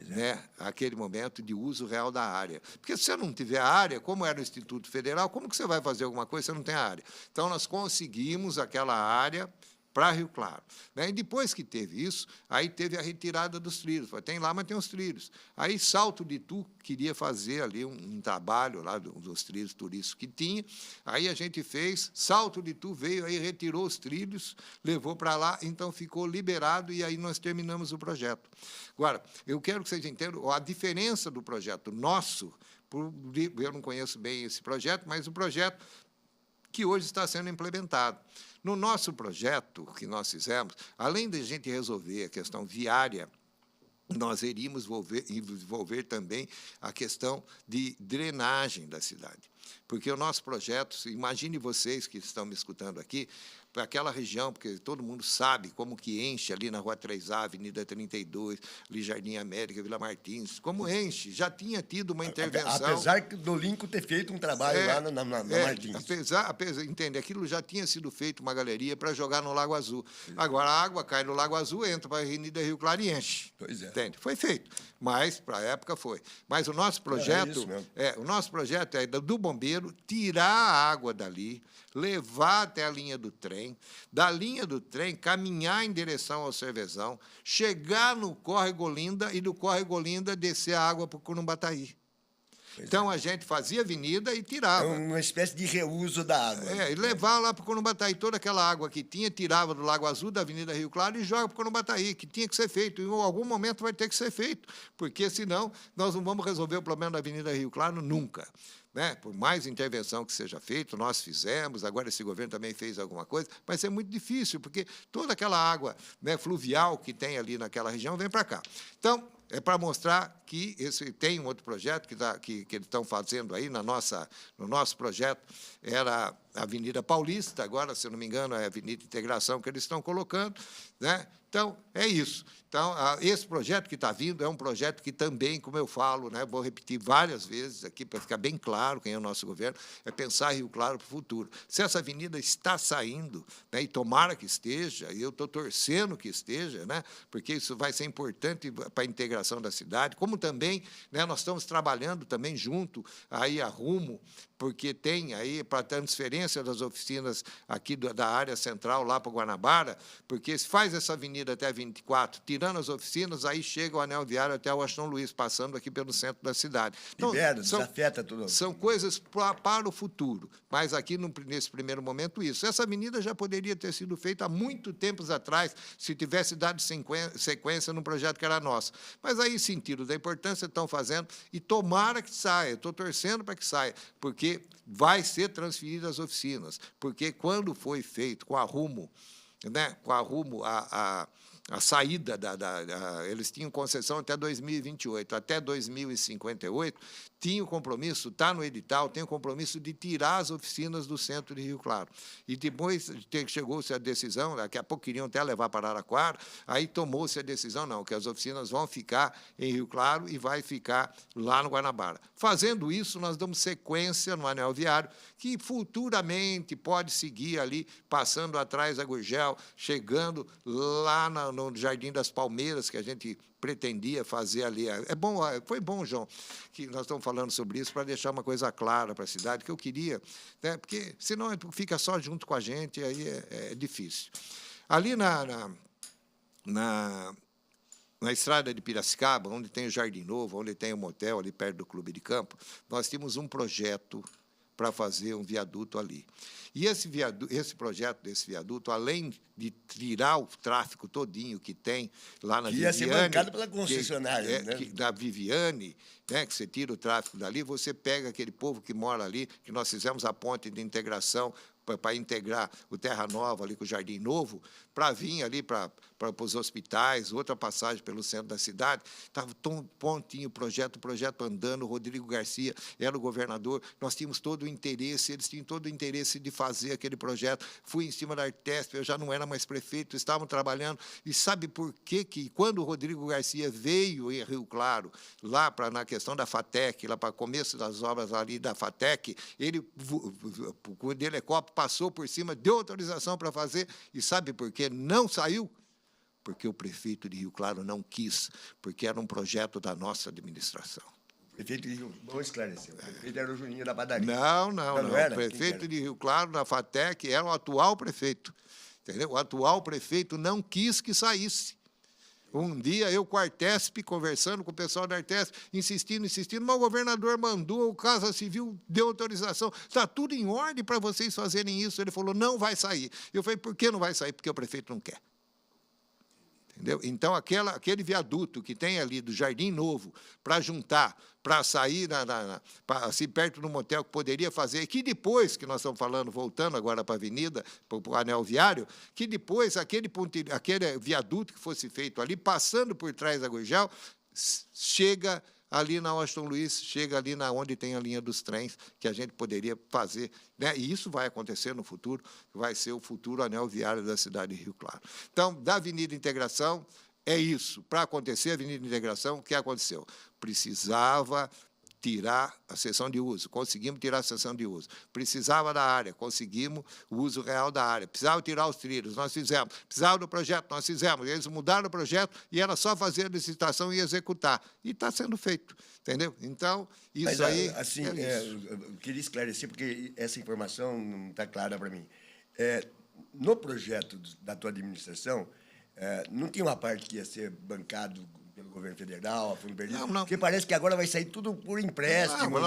né, aquele momento de uso real da área. Porque se você não tiver a área, como era o Instituto Federal, como que você vai fazer alguma coisa se você não tem a área? Então, nós conseguimos aquela área para Rio Claro, né? E depois que teve isso, aí teve a retirada dos trilhos. Tem lá, mas tem os trilhos. Aí Salto de Itu queria fazer ali um trabalho lá dos trilhos turísticos que tinha. Aí a gente fez, Salto de Itu veio, aí retirou os trilhos, levou para lá, então ficou liberado e aí nós terminamos o projeto. Agora, eu quero que vocês entendam a diferença do projeto nosso, eu não conheço bem esse projeto, mas o projeto que hoje está sendo implementado. No nosso projeto que nós fizemos, além de a gente resolver a questão viária, nós iríamos envolver também a questão de drenagem da cidade. Porque o nosso projeto, imagine vocês que estão me escutando aqui, para aquela região, porque todo mundo sabe como que enche ali na Rua 3A, Avenida 32, ali Jardim América, Vila Martins, como enche. Já tinha tido uma intervenção. Apesar do Linco ter feito um trabalho lá na Martins. Entende, aquilo já tinha sido feito, uma galeria, para jogar no Lago Azul. Agora, a água cai no Lago Azul, entra para a Avenida Rio Claro e enche. Pois é. Entende? Foi feito, mas, para a época, foi. Mas o nosso projeto é do bombeiro tirar a água dali, levar até a linha do trem, da linha do trem, caminhar em direção ao Cervezão, chegar no Córrego Olinda e do Córrego Olinda descer a água para o Curumbataí. Então, a gente fazia avenida e tirava. É uma espécie de reuso da água. E levava lá para o Curumbataí. Toda aquela água que tinha, tirava do Lago Azul, da Avenida Rio Claro, e joga para o Curumbataí, que tinha que ser feito. Em algum momento vai ter que ser feito, porque, senão, nós não vamos resolver o problema da Avenida Rio Claro nunca. Né? Por mais intervenção que seja feita, nós fizemos, agora esse governo também fez alguma coisa, mas é muito difícil, porque toda aquela água, né, fluvial que tem ali naquela região vem para cá. Então, é para mostrar que tem um outro projeto que eles estão fazendo aí no nosso projeto, era a Avenida Paulista, agora, se não me engano, é a Avenida Integração que eles estão colocando, né? Então, é isso. Então, esse projeto que está vindo é um projeto que também, como eu falo, né, vou repetir várias vezes aqui para ficar bem claro quem é o nosso governo, é pensar Rio Claro para o futuro. Se essa avenida está saindo, né, e tomara que esteja, e eu estou torcendo que esteja, né, porque isso vai ser importante para a integração da cidade, como também, né, nós estamos trabalhando também junto aí a Rumo, porque tem aí para transferência das oficinas aqui da área central lá para Guanabara, porque se faz essa avenida até 24, tirando as oficinas, aí chega o anel viário até o Washington Luiz, passando aqui pelo centro da cidade. Então, desafeta tudo. São coisas para o futuro, mas aqui, nesse primeiro momento, isso. Essa avenida já poderia ter sido feita há muito tempos atrás, se tivesse dado sequência num projeto que era nosso. Mas aí sentiram da importância, estão fazendo, e tomara que saia, estou torcendo para que saia, porque vai ser transferida às oficinas, porque quando foi feito com a Rumo, né, a saída eles tinham concessão até 2028, até 2058, tinha o compromisso, está no edital, tem o compromisso de tirar as oficinas do centro de Rio Claro. E depois chegou-se a decisão, daqui a pouco queriam até levar para Araraquara, aí tomou-se a decisão, não, que as oficinas vão ficar em Rio Claro e vai ficar lá no Guanabara. Fazendo isso, nós damos sequência no anel viário, que futuramente pode seguir ali, passando atrás da Gurgel, chegando lá no Jardim das Palmeiras, que a gente pretendia fazer ali. Foi bom, João, que nós estamos falando sobre isso, para deixar uma coisa clara para a cidade, que eu queria, né, porque senão fica só junto com a gente, aí é difícil. Ali na estrada de Piracicaba, onde tem o Jardim Novo, onde tem o motel, ali perto do Clube de Campo, nós tínhamos um projeto para fazer um viaduto ali. E esse projeto desse viaduto, além de tirar o tráfego todinho que tem lá na Viviane... ia ser bancado pela concessionária. Da Viviane, né, que você tira o tráfego dali, você pega aquele povo que mora ali, que nós fizemos a ponte de integração para integrar o Terra Nova ali com o Jardim Novo, para vir ali para os hospitais, outra passagem pelo centro da cidade. Estava tão pontinho o projeto andando, o Rodrigo Garcia era o governador, nós tínhamos todo o interesse, eles tinham todo o interesse de fazer aquele projeto. Fui em cima da Artesp, eu já não era mais prefeito, estavam trabalhando, e sabe por quê que quando o Rodrigo Garcia veio em Rio Claro, lá na questão da FATEC, lá para o começo das obras ali da FATEC, ele, com o helicóptero, passou por cima, deu autorização para fazer, e sabe por quê? Não saiu, porque o prefeito de Rio Claro não quis, porque era um projeto da nossa administração. O prefeito de Rio... Vamos esclarecer. O prefeito era o Juninho da padaria. Não. Era? O prefeito de Rio Claro, na FATEC, era o atual prefeito. Entendeu? O atual prefeito não quis que saísse. Um dia, eu com a Artesp, conversando com o pessoal da Artesp, insistindo, mas o governador mandou, o Casa Civil deu autorização, está tudo em ordem para vocês fazerem isso. Ele falou, não vai sair. Eu falei, por que não vai sair? Porque o prefeito não quer. Entendeu? Então, aquele viaduto que tem ali do Jardim Novo, para juntar, para sair assim, perto do motel que poderia fazer, que depois, que nós estamos falando, voltando agora para a avenida, para o anel viário, que depois aquele viaduto que fosse feito ali, passando por trás da Gurgel, chega ali na Washington Luiz, chega ali onde tem a linha dos trens, que a gente poderia fazer, né? E isso vai acontecer no futuro, vai ser o futuro anel viário da cidade de Rio Claro. Então, da Avenida Integração, é isso. Para acontecer a Avenida Integração, o que aconteceu? Precisava tirar a cessão de uso, conseguimos tirar a cessão de uso. Precisava da área, conseguimos o uso real da área. Precisava tirar os trilhos, nós fizemos. Precisava do projeto, nós fizemos. Eles mudaram o projeto e era só fazer a licitação e executar. E está sendo feito, entendeu? Então, isso. Mas, aí... Assim, eu queria esclarecer, porque essa informação não está clara para mim. No projeto da tua administração, não tinha uma parte que ia ser bancado pelo governo federal, fundo perdido, não. Porque parece que agora vai sair tudo por empréstimo.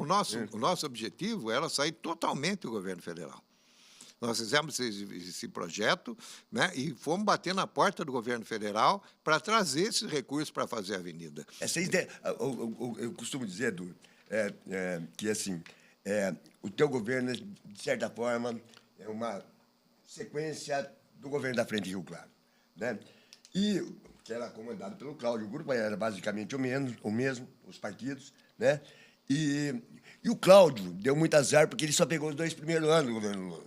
O nosso objetivo era sair totalmente do governo federal. Nós fizemos esse projeto, né, e fomos bater na porta do governo federal para trazer esses recursos para fazer a avenida. Eu costumo dizer, Edu, que assim, o teu governo, de certa forma, é uma sequência do governo da Frente Rio Claro, né? E que era comandado pelo Cláudio. O grupo era basicamente o mesmo, os partidos, né? E o Cláudio deu muito azar, porque ele só pegou os 2 primeiros anos do governo Lula,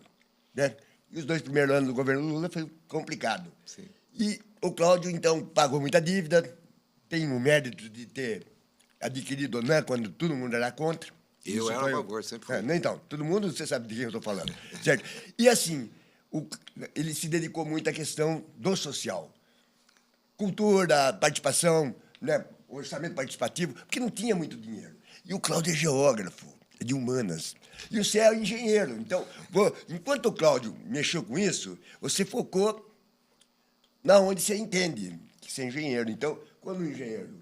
né? E os 2 primeiros anos do governo Lula foi complicado. Sim. E o Cláudio, então, pagou muita dívida, tem o mérito de ter adquirido, né, quando todo mundo era contra. Eu era a favor, sempre foi. Então, todo mundo, você sabe de quem eu estou falando, certo? E, assim, ele se dedicou muito à questão do social. Cultura, participação, né, orçamento participativo, porque não tinha muito dinheiro. E o Cláudio é geógrafo, é de humanas. E você é engenheiro. Então, enquanto o Cláudio mexeu com isso, você focou na onde você entende que você é engenheiro. Então, quando o engenheiro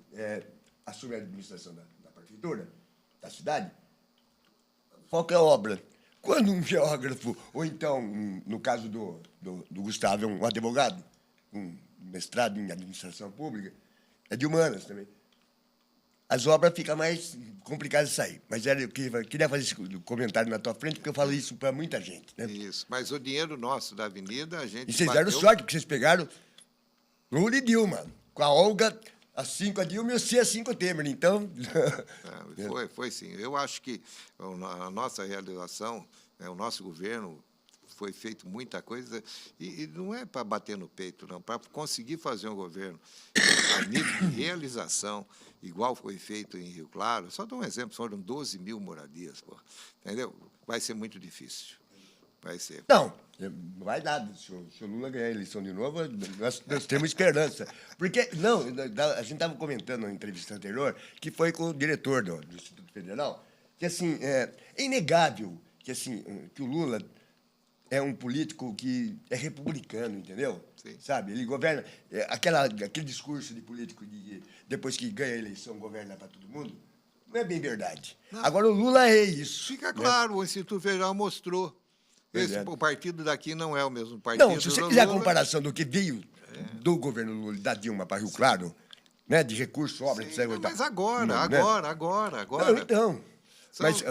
assume a administração da prefeitura, da cidade, foca a obra. Quando um geógrafo, ou então, no caso do Gustavo, um advogado, mestrado em administração pública, é de humanas também. As obras ficam mais complicadas de sair. Mas eu queria fazer esse comentário na tua frente, porque eu falo isso para muita gente, né? Isso. Mas o dinheiro nosso da avenida, a gente. E vocês deram sorte, porque vocês pegaram Lula e Dilma, com a Olga, a 5 a Dilma e você a 5 Temer. Então. Foi sim. Eu acho que a nossa realização, o nosso governo, foi feito muita coisa, e não é para bater no peito, não, para conseguir fazer um governo a nível de realização, igual foi feito em Rio Claro. Só dou um exemplo, foram 12 mil moradias, pô, entendeu? Vai ser muito difícil. Vai ser. Não vai dar. Se o Lula ganhar a eleição de novo, nós temos esperança. Porque, não, a gente estava comentando na entrevista anterior, que foi com o diretor do Instituto Federal, que, assim, é inegável que, assim, que o Lula é um político que é republicano, entendeu? Sim. Sabe? Ele governa... aquele discurso de político de depois que ganha a eleição, governa para todo mundo, não é bem verdade. Não. Agora, o Lula é isso. Fica claro, né? O Instituto Federal mostrou. O partido daqui não é o mesmo partido. Não, se você quiser a comparação do que veio do governo Lula, da Dilma para Rio Claro, né, de recursos, obras, etc. Mas agora. Não, então. Mas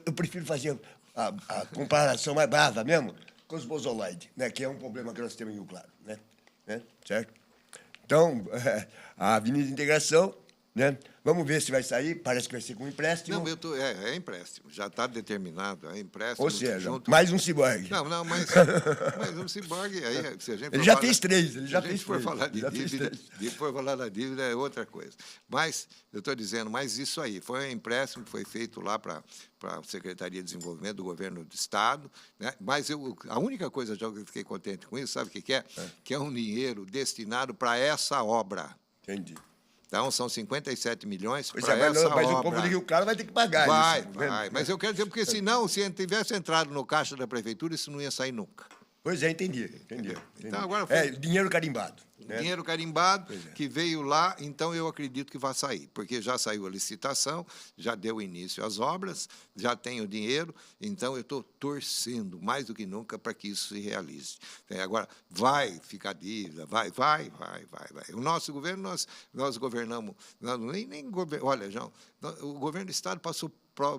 eu prefiro fazer a comparação mais brava mesmo com os bozoloides, né, que é um problema que nós temos em Rio Claro, né? Certo? Então, a Avenida Integração né? Vamos ver se vai sair, parece que vai ser com empréstimo. Não, é empréstimo, já está determinado, é empréstimo. Ou seja, mais um ciborgue. Não, mas um ciborgue, aí, se a gente ele já fez três, ele já fez três. Se a gente for falar de já dívida, for falar da dívida é outra coisa. Mas, eu estou dizendo, mas isso aí, foi um empréstimo que foi feito lá para a Secretaria de Desenvolvimento do Governo do Estado, né? Mas a única coisa que eu fiquei contente com isso, sabe o que é? Que é um dinheiro destinado para essa obra. Entendi. Então, são 57 milhões para mas essa obra. Mas o povo de Rio Claro vai ter que pagar isso. Vai. Mas eu quero dizer, porque senão, se tivesse entrado no caixa da prefeitura, isso não ia sair nunca. Pois é, entendi. Então, agora dinheiro carimbado. Né? Dinheiro carimbado, que veio lá, então eu acredito que vai sair, porque já saiu a licitação, já deu início às obras, já tem o dinheiro, então eu estou torcendo mais do que nunca para que isso se realize. Agora, vai ficar dívida, vai. O nosso governo, nós governamos, olha, João, o governo do Estado passou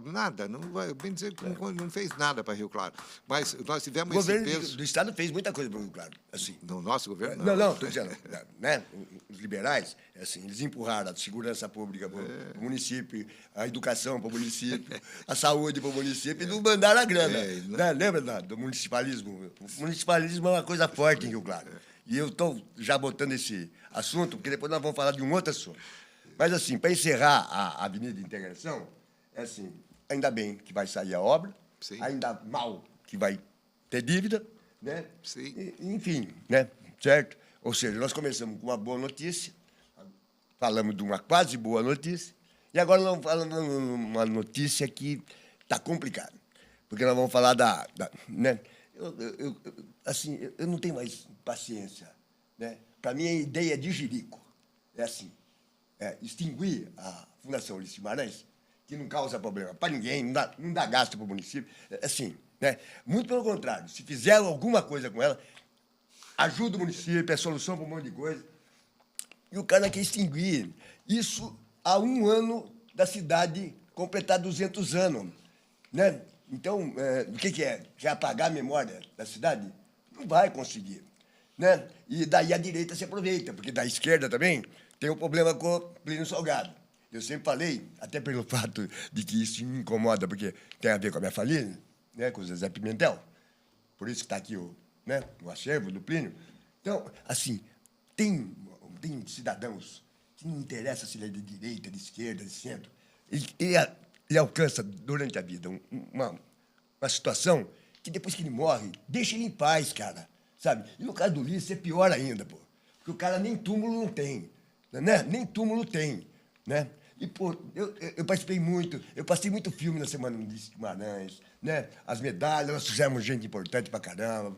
nada, não vai bem dizer que não fez nada para Rio Claro, mas nós tivemos esse peso. O governo do Estado fez muita coisa para Rio Claro, assim. No nosso governo, não, estou dizendo, né? Os liberais, assim, eles empurraram a segurança pública para o município, a educação para o município, a saúde para o município, e não mandaram a grana. Né? Lembra do municipalismo? O municipalismo é uma coisa forte em Rio Claro. E eu estou já botando esse assunto, porque depois nós vamos falar de um outro assunto. Mas, assim, para encerrar a Avenida Integração, é assim, ainda bem que vai sair a obra, Sim. Ainda mal que vai ter dívida, né? Sim. Enfim, né? Certo? Ou seja, nós começamos com uma boa notícia, falamos de uma quase boa notícia, e agora nós vamos falar de uma notícia que está complicada, porque nós vamos falar né? Eu não tenho mais paciência, né? Para mim, a ideia de Jerico é assim, extinguir a Fundação Ulisses Guimarães, que não causa problema para ninguém, não dá gasto para o município, assim, né? Muito pelo contrário, se fizer alguma coisa com ela, ajuda o município, é solução para um monte de coisa. E o cara quer extinguir. Isso há 1 ano da cidade completar 200 anos. Né? Então, o que é? Quer apagar a memória da cidade? Não vai conseguir. Né? E daí a direita se aproveita, porque da esquerda também tem um problema com o Plínio Salgado. Eu sempre falei, até pelo fato de que isso me incomoda, porque tem a ver com a minha família, né, com o Zezé Pimentel. Por isso que está aqui o acervo do Plínio. Então, assim, tem cidadãos que não interessa se ele é de direita, de esquerda, de centro. Ele alcança, durante a vida, uma situação que, depois que ele morre, deixa ele em paz, cara. Sabe? E no caso do Ulisses é pior ainda, pô. Porque o cara nem túmulo não tem. Né? Nem túmulo tem. Né? E, pô, eu participei muito, eu passei muito filme na Semana Ulisses Guimarães, né? As medalhas, nós fizemos gente importante pra caramba,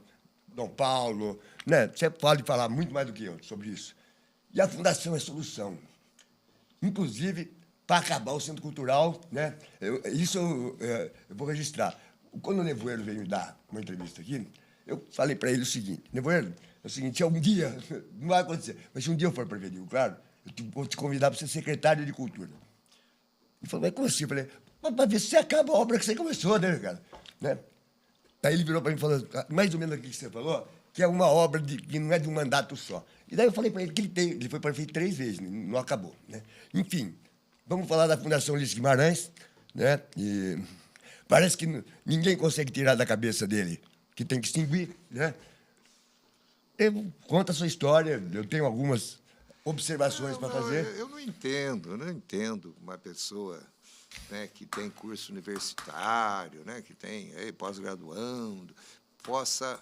Dom Paulo, né? Você pode falar muito mais do que eu sobre isso. E a Fundação é solução. Inclusive, para acabar o Centro Cultural, né? Eu vou registrar. Quando o Nevoeiro veio me dar uma entrevista aqui, eu falei para ele o seguinte: Nevoeiro, é o seguinte, um dia, não vai acontecer, mas se um dia eu for prefeito de Rio Claro, eu vou te convidar para ser secretário de Cultura. Ele falou, mas como assim? Eu falei, para ver se você acaba a obra que você começou, né, cara? Né? Daí ele virou para mim e falou, mais ou menos aquilo que você falou, que é uma obra que não é de um mandato só. E daí eu falei para ele que ele foi prefeito 3 vezes, não acabou. Né? Enfim, vamos falar da Fundação Ulisses Guimarães, né? E parece que ninguém consegue tirar da cabeça dele que tem que extinguir. Né? Conta a sua história, eu tenho algumas observações para fazer. Eu não entendo uma pessoa, né, que tem curso universitário, né, que tem pós-graduando, possa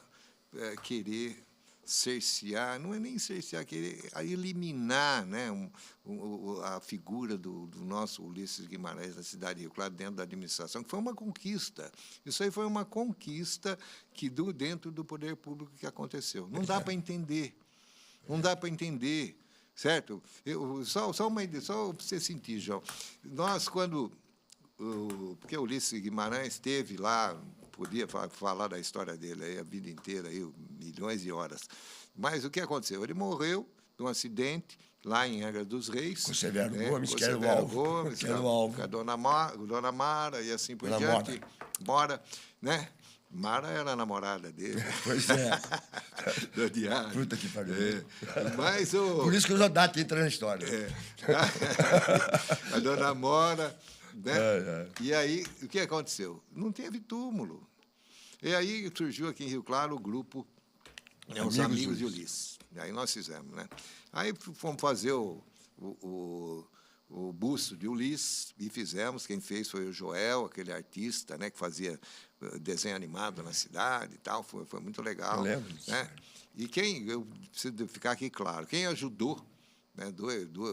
querer cercear, não é nem cercear, querer eliminar, né, a figura do nosso Ulisses Guimarães na cidade de Rio Claro dentro da administração, que foi uma conquista. Isso aí foi uma conquista dentro do poder público que aconteceu. Não dá para entender. Não dá para entender. Certo? Só para você sentir, João. Nós, porque o Ulisses Guimarães esteve lá, podia falar da história dele aí a vida inteira, aí, milhões de horas. Mas o que aconteceu? Ele morreu de um acidente lá em Angra dos Reis. Com Severo Gomes, que era o alvo. Com a Dona Mara e assim por diante. Mora, né? Mara era a namorada dele. Pois é. Do Diário. Puta que pariu. Mas Por isso que o Jodate entra na história. A dona Mora, né? E aí, o que aconteceu? Não teve túmulo. E aí surgiu aqui em Rio Claro o grupo Os Amigos de Ulisses. E aí nós fizemos, né? Aí fomos fazer o busto de Ulisses e fizemos. Quem fez foi o Joel, aquele artista, né, que fazia desenho animado na cidade e tal. Foi muito legal. Eu lembro disso. Né? E eu preciso ficar aqui claro, quem ajudou, né,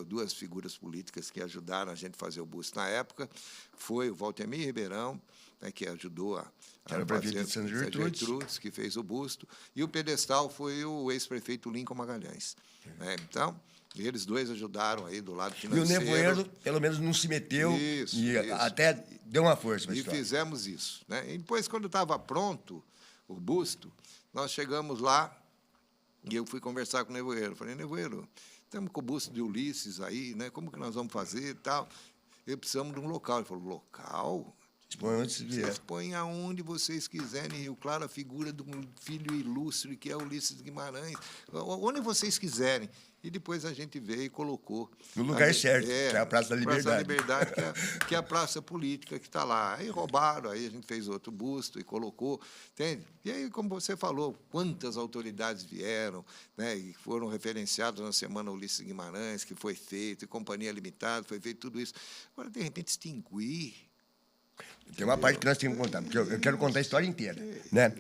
duas figuras políticas que ajudaram a gente a fazer o busto na época foi o Valtemir Ribeirão, né, que ajudou a era o prefeito de Santa Gertrudes, que fez o busto, e o pedestal foi o ex-prefeito Lincoln Magalhães. Né? Então, eles dois ajudaram aí do lado financeiro. E o Nevoeiro, pelo menos, não se meteu isso. Até deu uma força para a E história. fizemos isso. Né? E depois, quando estava pronto o busto, nós chegamos lá e eu fui conversar com o Nevoeiro. Falei, Nevoeiro, estamos com o busto de Ulisses aí, né? Como que nós vamos fazer e tal? E precisamos de um local. Ele falou, local? Expõe onde se vier. Vocês põem aonde vocês quiserem, em Rio Claro, a figura de um filho ilustre, que é Ulisses Guimarães, onde vocês quiserem. E depois a gente veio e colocou. No lugar certo, que é a Praça da Liberdade. Praça da Liberdade, que é a praça política que está lá. Aí roubaram, aí a gente fez outro busto e colocou, entende? E aí, como você falou, quantas autoridades vieram, né, e foram referenciadas na Semana Ulisses Guimarães, que foi feito, e Companhia Limitada, foi feito tudo isso. Agora, de repente, extinguir. Tem uma parte que nós temos que contar, porque eu quero contar a história inteira. Né?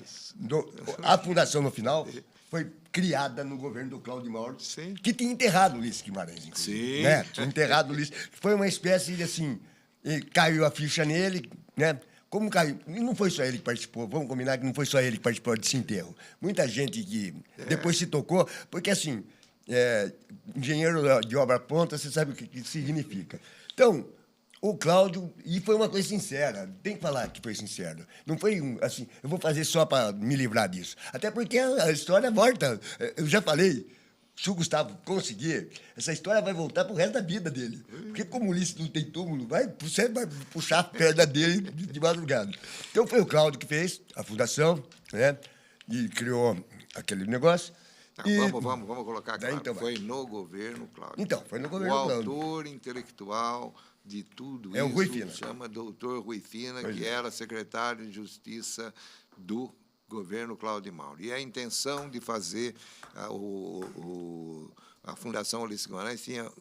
A fundação, no final, foi criada no governo do Cláudio Mauro, Sim. que tinha enterrado o Ulisses Guimarães, inclusive. Sim. Né? Tinha enterrado o Ulisses. Foi uma espécie de, assim, caiu a ficha nele, né? Como caiu? E não foi só ele que participou, vamos combinar que não foi só ele que participou desse enterro. Muita gente que depois se tocou, porque, assim, engenheiro de obra pronta, você sabe o que significa. Então, o Cláudio, e foi uma coisa sincera, tem que falar que foi sincero. Não foi assim, eu vou fazer só para me livrar disso. Até porque a história volta. Eu já falei, se o Gustavo conseguir, essa história vai voltar para o resto da vida dele. Porque como o Ulisses não tem túmulo, você vai puxar a perna dele de madrugada. Então foi o Cláudio que fez a fundação, né? E criou aquele negócio. Vamos colocar claro. Então, foi no governo Cláudio. Então, foi no governo Cláudio. O autor intelectual de tudo isso o Rui Fina. Chama doutor Rui Fina, que era secretário de Justiça do governo Cláudio Mauro. E a intenção de fazer a Fundação Ulisses Guimarães tinha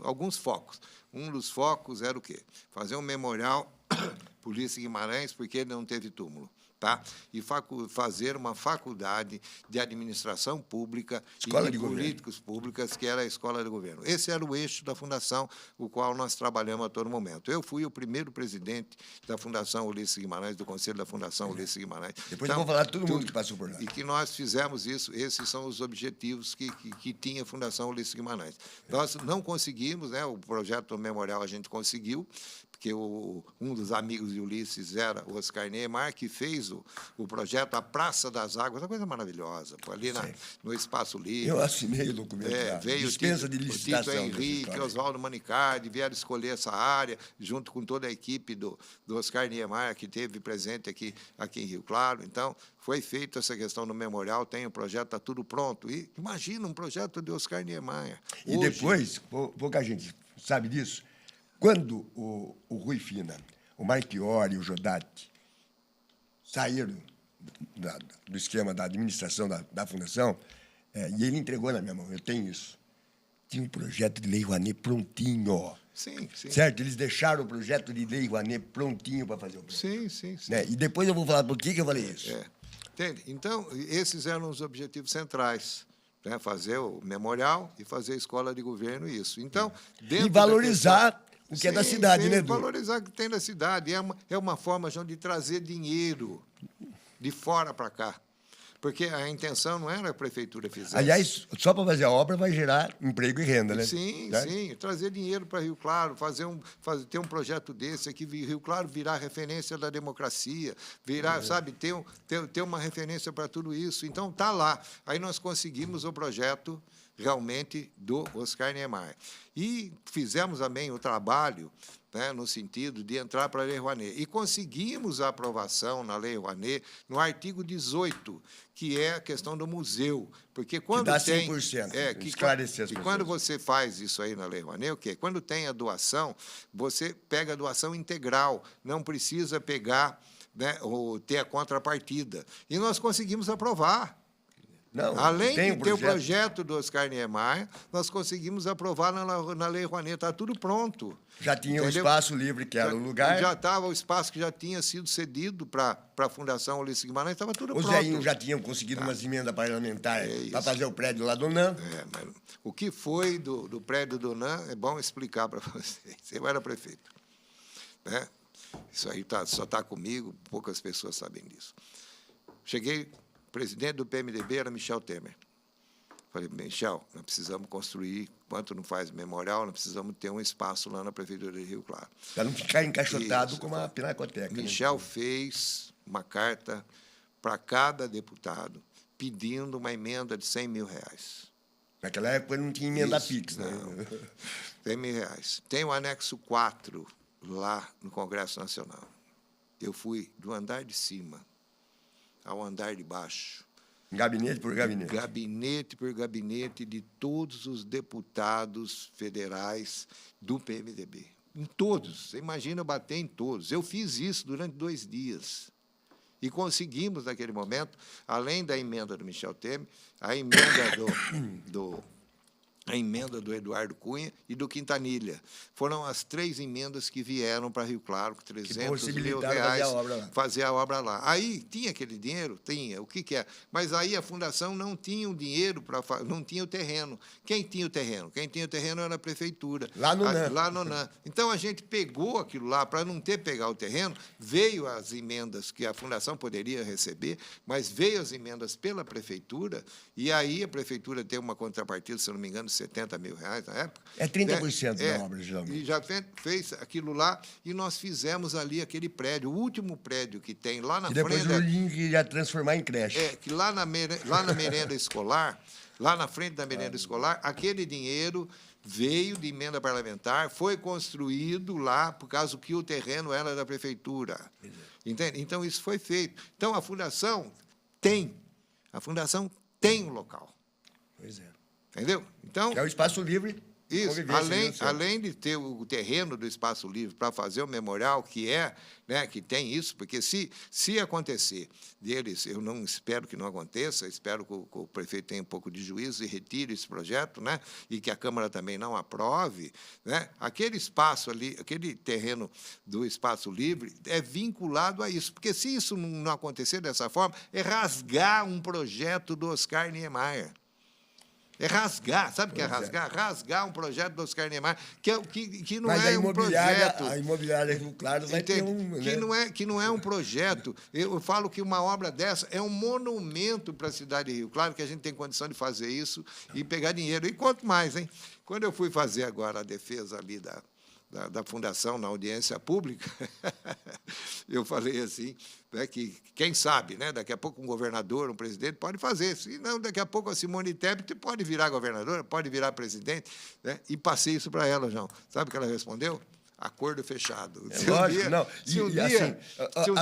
alguns focos. Um dos focos era o quê? Fazer um memorial para Ulisses Guimarães, porque ele não teve túmulo. Tá? E fazer uma faculdade de administração pública Escola e de políticos públicas, que era a escola de governo. Esse era o eixo da fundação, o qual nós trabalhamos a todo momento. Eu fui o primeiro presidente da Fundação Ulisses Guimarães, do Conselho da Fundação Ulisses Guimarães. Depois eu vou falar de todo mundo que passou por lá. E que nós fizemos isso, esses são os objetivos que tinha a Fundação Ulisses Guimarães. Nós não conseguimos, né, o projeto memorial a gente conseguiu, porque um dos amigos de Ulisses era o Oscar Niemeyer, que fez o projeto A Praça das Águas, uma coisa maravilhosa, ali no Espaço Livre. Eu assinei o documento. Veio dispensa de licitação. O Tito Henrique, Oswaldo Manicardi, vieram escolher essa área, junto com toda a equipe do Oscar Niemeyer, que esteve presente aqui em Rio Claro. Então, foi feita essa questão no memorial, tem o projeto, está tudo pronto. E imagina um projeto de Oscar Niemeyer. E depois, pouca gente sabe disso, quando o Rui Fina, o Marchiori e o Jodati saíram do esquema da administração da fundação, e ele entregou na minha mão, eu tenho isso, tinha um projeto de Lei Rouanet prontinho. Sim. Certo? Eles deixaram o projeto de Lei Rouanet prontinho para fazer o projeto. Sim. Né? E depois eu vou falar por que eu falei isso. Entende? Então, esses eram os objetivos centrais. Né? Fazer o memorial e fazer a escola de governo, isso. Então, e valorizar o que é da cidade, né, Edu? Valorizar o que tem da cidade. É uma forma, João, de trazer dinheiro de fora para cá. Porque a intenção não era a prefeitura fizesse. Aliás, só para fazer a obra vai gerar emprego e renda, né? Sim. Trazer dinheiro para Rio Claro, ter um projeto desse aqui, Rio Claro virar referência da democracia, sabe, ter uma referência para tudo isso. Então, está lá. Aí nós conseguimos o projeto realmente do Oscar Niemeyer. E fizemos também o trabalho, né, no sentido de entrar para a Lei Rouanet. E conseguimos a aprovação na Lei Rouanet no artigo 18, que é a questão do museu. Porque quando que dá tem 100%, esclarecer as pessoas. Quando você faz isso aí na Lei Rouanet, o quê? Quando tem a doação, você pega a doação integral, não precisa pegar, né, ou ter a contrapartida. E nós conseguimos aprovar. Não, além de ter o projeto do Oscar Niemeyer, nós conseguimos aprovar na Lei Rouanet. Está tudo pronto. Já tinha o espaço livre, que era o lugar. Já estava o espaço que já tinha sido cedido para a Fundação Ulisses Guimarães, estava tudo pronto. Os Zéinhos já tinham conseguido umas emendas parlamentares para fazer o prédio lá do NAM. Mas o que foi do prédio do NAM é bom explicar para vocês. Eu era prefeito, né? Isso aí só está comigo, poucas pessoas sabem disso. Cheguei, o presidente do PMDB era Michel Temer. Falei, Michel, nós precisamos construir, enquanto não faz memorial, nós precisamos ter um espaço lá na Prefeitura de Rio Claro. Para não ficar encaixotado como a Pinacoteca. Michel fez uma carta para cada deputado pedindo uma emenda de R$100 mil. Naquela época não tinha emenda PIX, né? Não, R$100 mil. Tem o anexo 4 lá no Congresso Nacional. Eu fui do andar de cima ao andar de baixo. Gabinete por gabinete. Gabinete por gabinete de todos os deputados federais do PMDB. Em todos. Você imagina eu bater em todos. Eu fiz isso durante 2 dias. E conseguimos, naquele momento, além da emenda do Michel Temer, a emenda do Eduardo Cunha e do Quintanilha. Foram as 3 emendas que vieram para Rio Claro, com R$300 mil, fazer a obra lá. Aí, tinha aquele dinheiro? Tinha. O que é? Mas aí a Fundação não tinha o dinheiro, não tinha o terreno. Quem tinha o terreno? Quem tinha o terreno era a Prefeitura. Lá no NAM. Lá no NAM. Então, a gente pegou aquilo lá, para não ter que pegar o terreno, veio as emendas que a Fundação poderia receber, mas veio as emendas pela Prefeitura, e aí a Prefeitura tem uma contrapartida, se não me engano, R$70 mil na época. É 30% da obra, geralmente. E já fez aquilo lá, e nós fizemos ali aquele prédio, o último prédio que tem lá na frente. E depois o link ia transformar em creche. Que lá na merenda escolar, lá na frente da merenda escolar, aquele dinheiro veio de emenda parlamentar, foi construído lá, por causa que o terreno era da Prefeitura. Entende? Então, isso foi feito. Então, a Fundação tem um local. Pois é. Entendeu? Então, que é o espaço livre. Isso, além de ter o terreno do Espaço Livre para fazer o memorial, que né, que tem isso, porque se acontecer deles, eu não espero que não aconteça, espero que o prefeito tenha um pouco de juízo e retire esse projeto, né, e que a Câmara também não aprove, né, aquele espaço ali, aquele terreno do Espaço Livre é vinculado a isso, porque se isso não acontecer dessa forma, é rasgar um projeto do Oscar Niemeyer. É rasgar, sabe o que é rasgar? Rasgar um projeto do Oscar Niemeyer, que não é um projeto. A imobiliária, claro, vai ter um... Que não é um projeto. Eu falo que uma obra dessa é um monumento para a cidade de Rio Claro, que a gente tem condição de fazer isso e pegar dinheiro. E quanto mais, hein? Quando eu fui fazer agora a defesa ali da Fundação na audiência pública, eu falei assim, né, que quem sabe, né, daqui a pouco um governador, um presidente pode fazer, se não, daqui a pouco a Simone Tebet pode virar governadora, pode virar presidente, né, e passei isso para ela, João. Sabe o que ela respondeu? Acordo fechado. Se um dia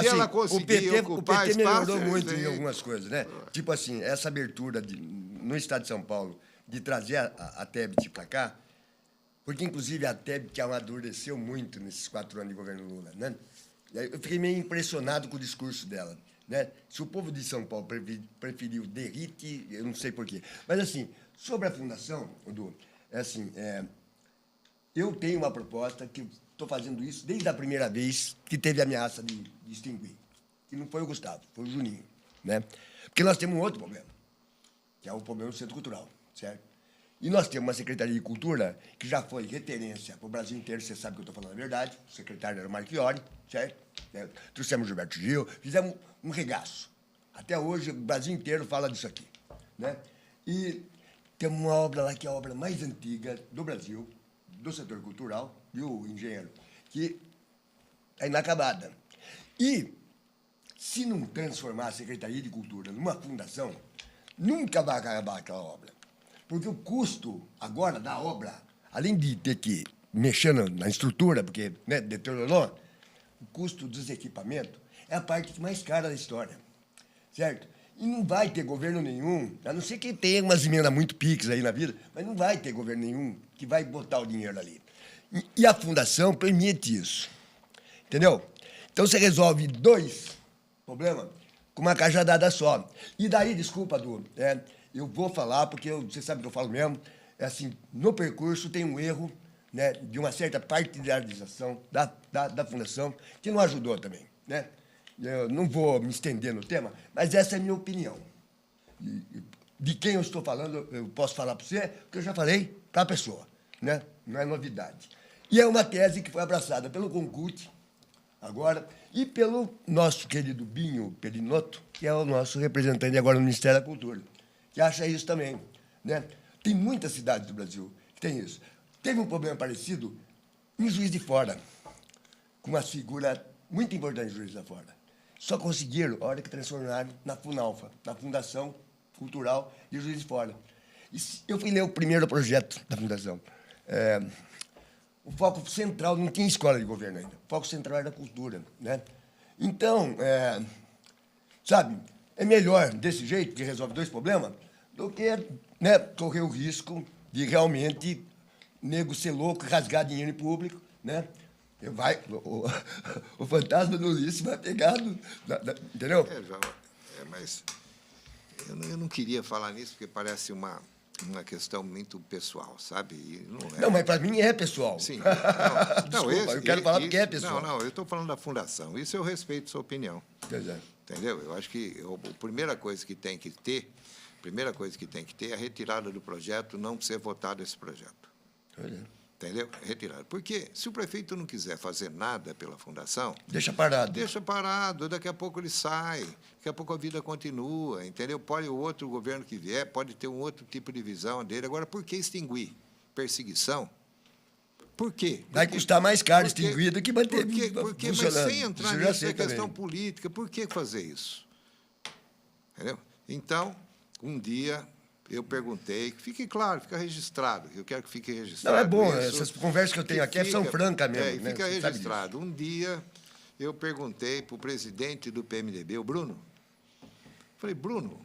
ela conseguir ocupar espaço... O PT melhorou muito em algumas coisas, né? Tipo assim, essa abertura no Estado de São Paulo de trazer a Tebet para cá, porque, inclusive, a Tebet amadureceu muito nesses 4 anos de governo Lula, né? Eu fiquei meio impressionado com o discurso dela, né? Se o povo de São Paulo preferiu derrite, eu não sei por quê. Mas, assim, sobre a Fundação, Edu, eu tenho uma proposta que estou fazendo isso desde a primeira vez que teve ameaça de extinguir, que não foi o Gustavo, foi o Juninho, né? Porque nós temos um outro problema, que é o problema do Centro Cultural, certo? E nós temos uma Secretaria de Cultura que já foi referência para o Brasil inteiro, você sabe que eu estou falando a verdade, o secretário era o Marchiori, certo? Trouxemos o Gilberto Gil, fizemos um regaço. Até hoje, o Brasil inteiro fala disso aqui, né? E temos uma obra lá que é a obra mais antiga do Brasil, do setor cultural, viu, engenheiro? Que é inacabada. E, se não transformar a Secretaria de Cultura numa fundação, nunca vai acabar aquela obra. Porque o custo agora da obra, além de ter que mexer na estrutura, porque, né, deteriorou, o custo dos equipamentos é a parte mais cara da história, certo? E não vai ter governo nenhum, a não ser que tenha umas emendas muito piques aí na vida, mas não vai ter governo nenhum que vai botar o dinheiro ali. E a fundação permite isso, entendeu? Então você resolve 2 problemas com uma cajadada só. E daí, desculpa, Du, eu vou falar, porque você sabe que eu falo mesmo, é assim, no percurso tem um erro, né, de uma certa partidarização da fundação, que não ajudou também, né? Eu não vou me estender no tema, mas essa é a minha opinião. De quem eu estou falando, eu posso falar para você, porque eu já falei para a pessoa, né? Não é novidade. E é uma tese que foi abraçada pelo Concult, agora, e pelo nosso querido Binho Perinoto, que é o nosso representante agora no Ministério da Cultura, que acha isso também, né? Tem muitas cidades do Brasil que tem isso. Teve um problema parecido em Juiz de Fora, com uma figura muito importante em Juiz de Fora. Só conseguiram a hora que transformaram na FUNALFA, na Fundação Cultural de Juiz de Fora. E eu fui ler o primeiro projeto da Fundação. O foco central, não tinha escola de governo ainda, o foco central era a cultura, né? Então, sabe, é melhor desse jeito, que resolve 2 problemas, do que, né, correr o risco de realmente nego ser louco, rasgar dinheiro em público, né? O fantasma do Ulisses vai pegar, entendeu? João, mas eu não queria falar nisso, porque parece uma questão muito pessoal, sabe? E não, mas para mim é pessoal. Sim. Desculpa, eu quero falar porque é pessoal. Não, eu estou falando da fundação. Isso eu respeito a sua opinião. Entendeu? Eu acho que a primeira coisa que tem que ter é a retirada do projeto, não ser votado esse projeto. Entendeu? Retirado. Porque se o prefeito não quiser fazer nada pela fundação... Deixa parado. Deixa parado, daqui a pouco ele sai, daqui a pouco a vida continua, entendeu? Pode o outro governo que vier, pode ter um outro tipo de visão dele. Agora, por que extinguir? Perseguição? Por quê? Vai custar mais caro extinguir do que manter porque mas sem entrar nisso é questão política, por que fazer isso? Entendeu? Então, um dia... Eu perguntei, fique claro, fica registrado, eu quero que fique registrado. Não, é bom, essas conversas que eu tenho aqui são francas mesmo. Fica registrado. Um dia, eu perguntei para o presidente do PMDB, o Bruno, falei, Bruno,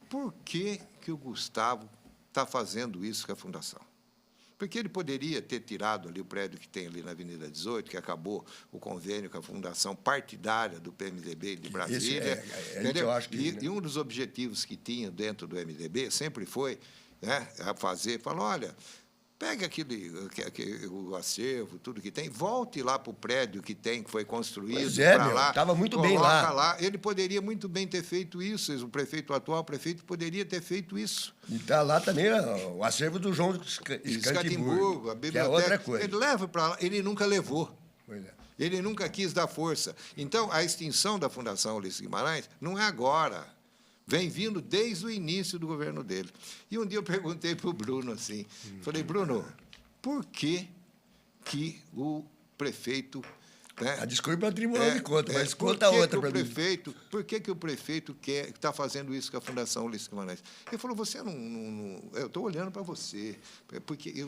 por que o Gustavo está fazendo isso com a Fundação? Porque ele poderia ter tirado ali o prédio que tem ali na Avenida 18, que acabou o convênio com a Fundação Partidária do PMDB de Brasília. Eu acho que, e um dos objetivos que tinha dentro do MDB sempre foi, né, falou, olha, pega o acervo, tudo que tem, volte lá para o prédio que foi construído. Lá. Estava muito bem lá. Ele poderia muito bem ter feito isso, o atual prefeito poderia ter feito isso. E está lá também o acervo do João Scatimburgo, a biblioteca. Que é outra coisa. Ele leva para lá, ele nunca levou. Pois é. Ele nunca quis dar força. Então, a extinção da Fundação Ulisses Guimarães não é agora. Vem vindo desde o início do governo dele. E um dia eu perguntei para o Bruno assim, falei, Bruno, por que o prefeito... Né, a desculpa é o Tribunal de Contas, mas conta outra para mim. Por que o prefeito está fazendo isso com a Fundação Ulisses Guimarães? Ele falou, você não eu estou olhando para você, porque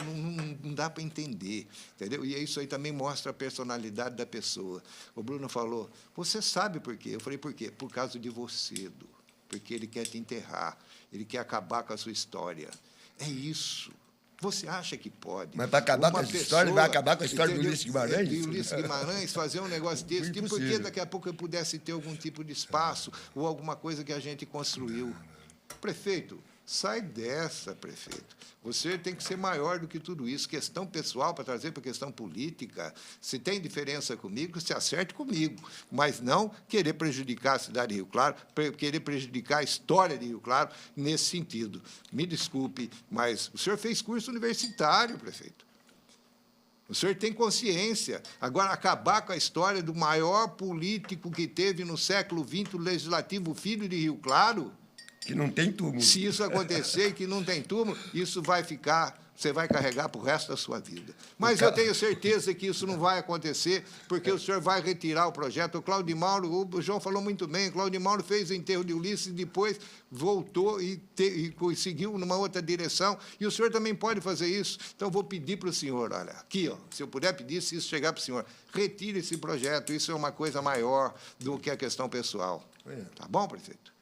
não dá para entender, entendeu? E isso aí também mostra a personalidade da pessoa. O Bruno falou, você sabe por quê? Eu falei, por quê? Por causa de você, Edu. Porque ele quer te enterrar, ele quer acabar com a sua história. É isso. Você acha que pode? Mas para acabar com essa história, vai acabar com a história do Ulisses Guimarães? E o Ulisses Guimarães fazer um negócio desse, tipo, porque daqui a pouco eu pudesse ter algum tipo de espaço ou alguma coisa que a gente construiu. Prefeito, sai dessa, prefeito. Você tem que ser maior do que tudo isso. Questão pessoal para trazer para questão política. Se tem diferença comigo, se acerte comigo. Mas não querer prejudicar a cidade de Rio Claro, querer prejudicar a história de Rio Claro nesse sentido. Me desculpe, mas o senhor fez curso universitário, prefeito. O senhor tem consciência. Agora, acabar com a história do maior político que teve no século XX, o Legislativo Filho de Rio Claro... Que não tem túmulo. Se isso acontecer e que não tem túmulo, isso vai ficar, você vai carregar para o resto da sua vida. Mas eu tenho certeza que isso não vai acontecer, porque o senhor vai retirar o projeto. O Cláudio Mauro, o João falou muito bem, o Cláudio Mauro fez o enterro de Ulisses, depois voltou e seguiu numa outra direção, e o senhor também pode fazer isso. Então, vou pedir para o senhor, olha, aqui, ó, se eu puder pedir, se isso chegar para o senhor, retire esse projeto, isso é uma coisa maior do que a questão pessoal. Tá bom, prefeito?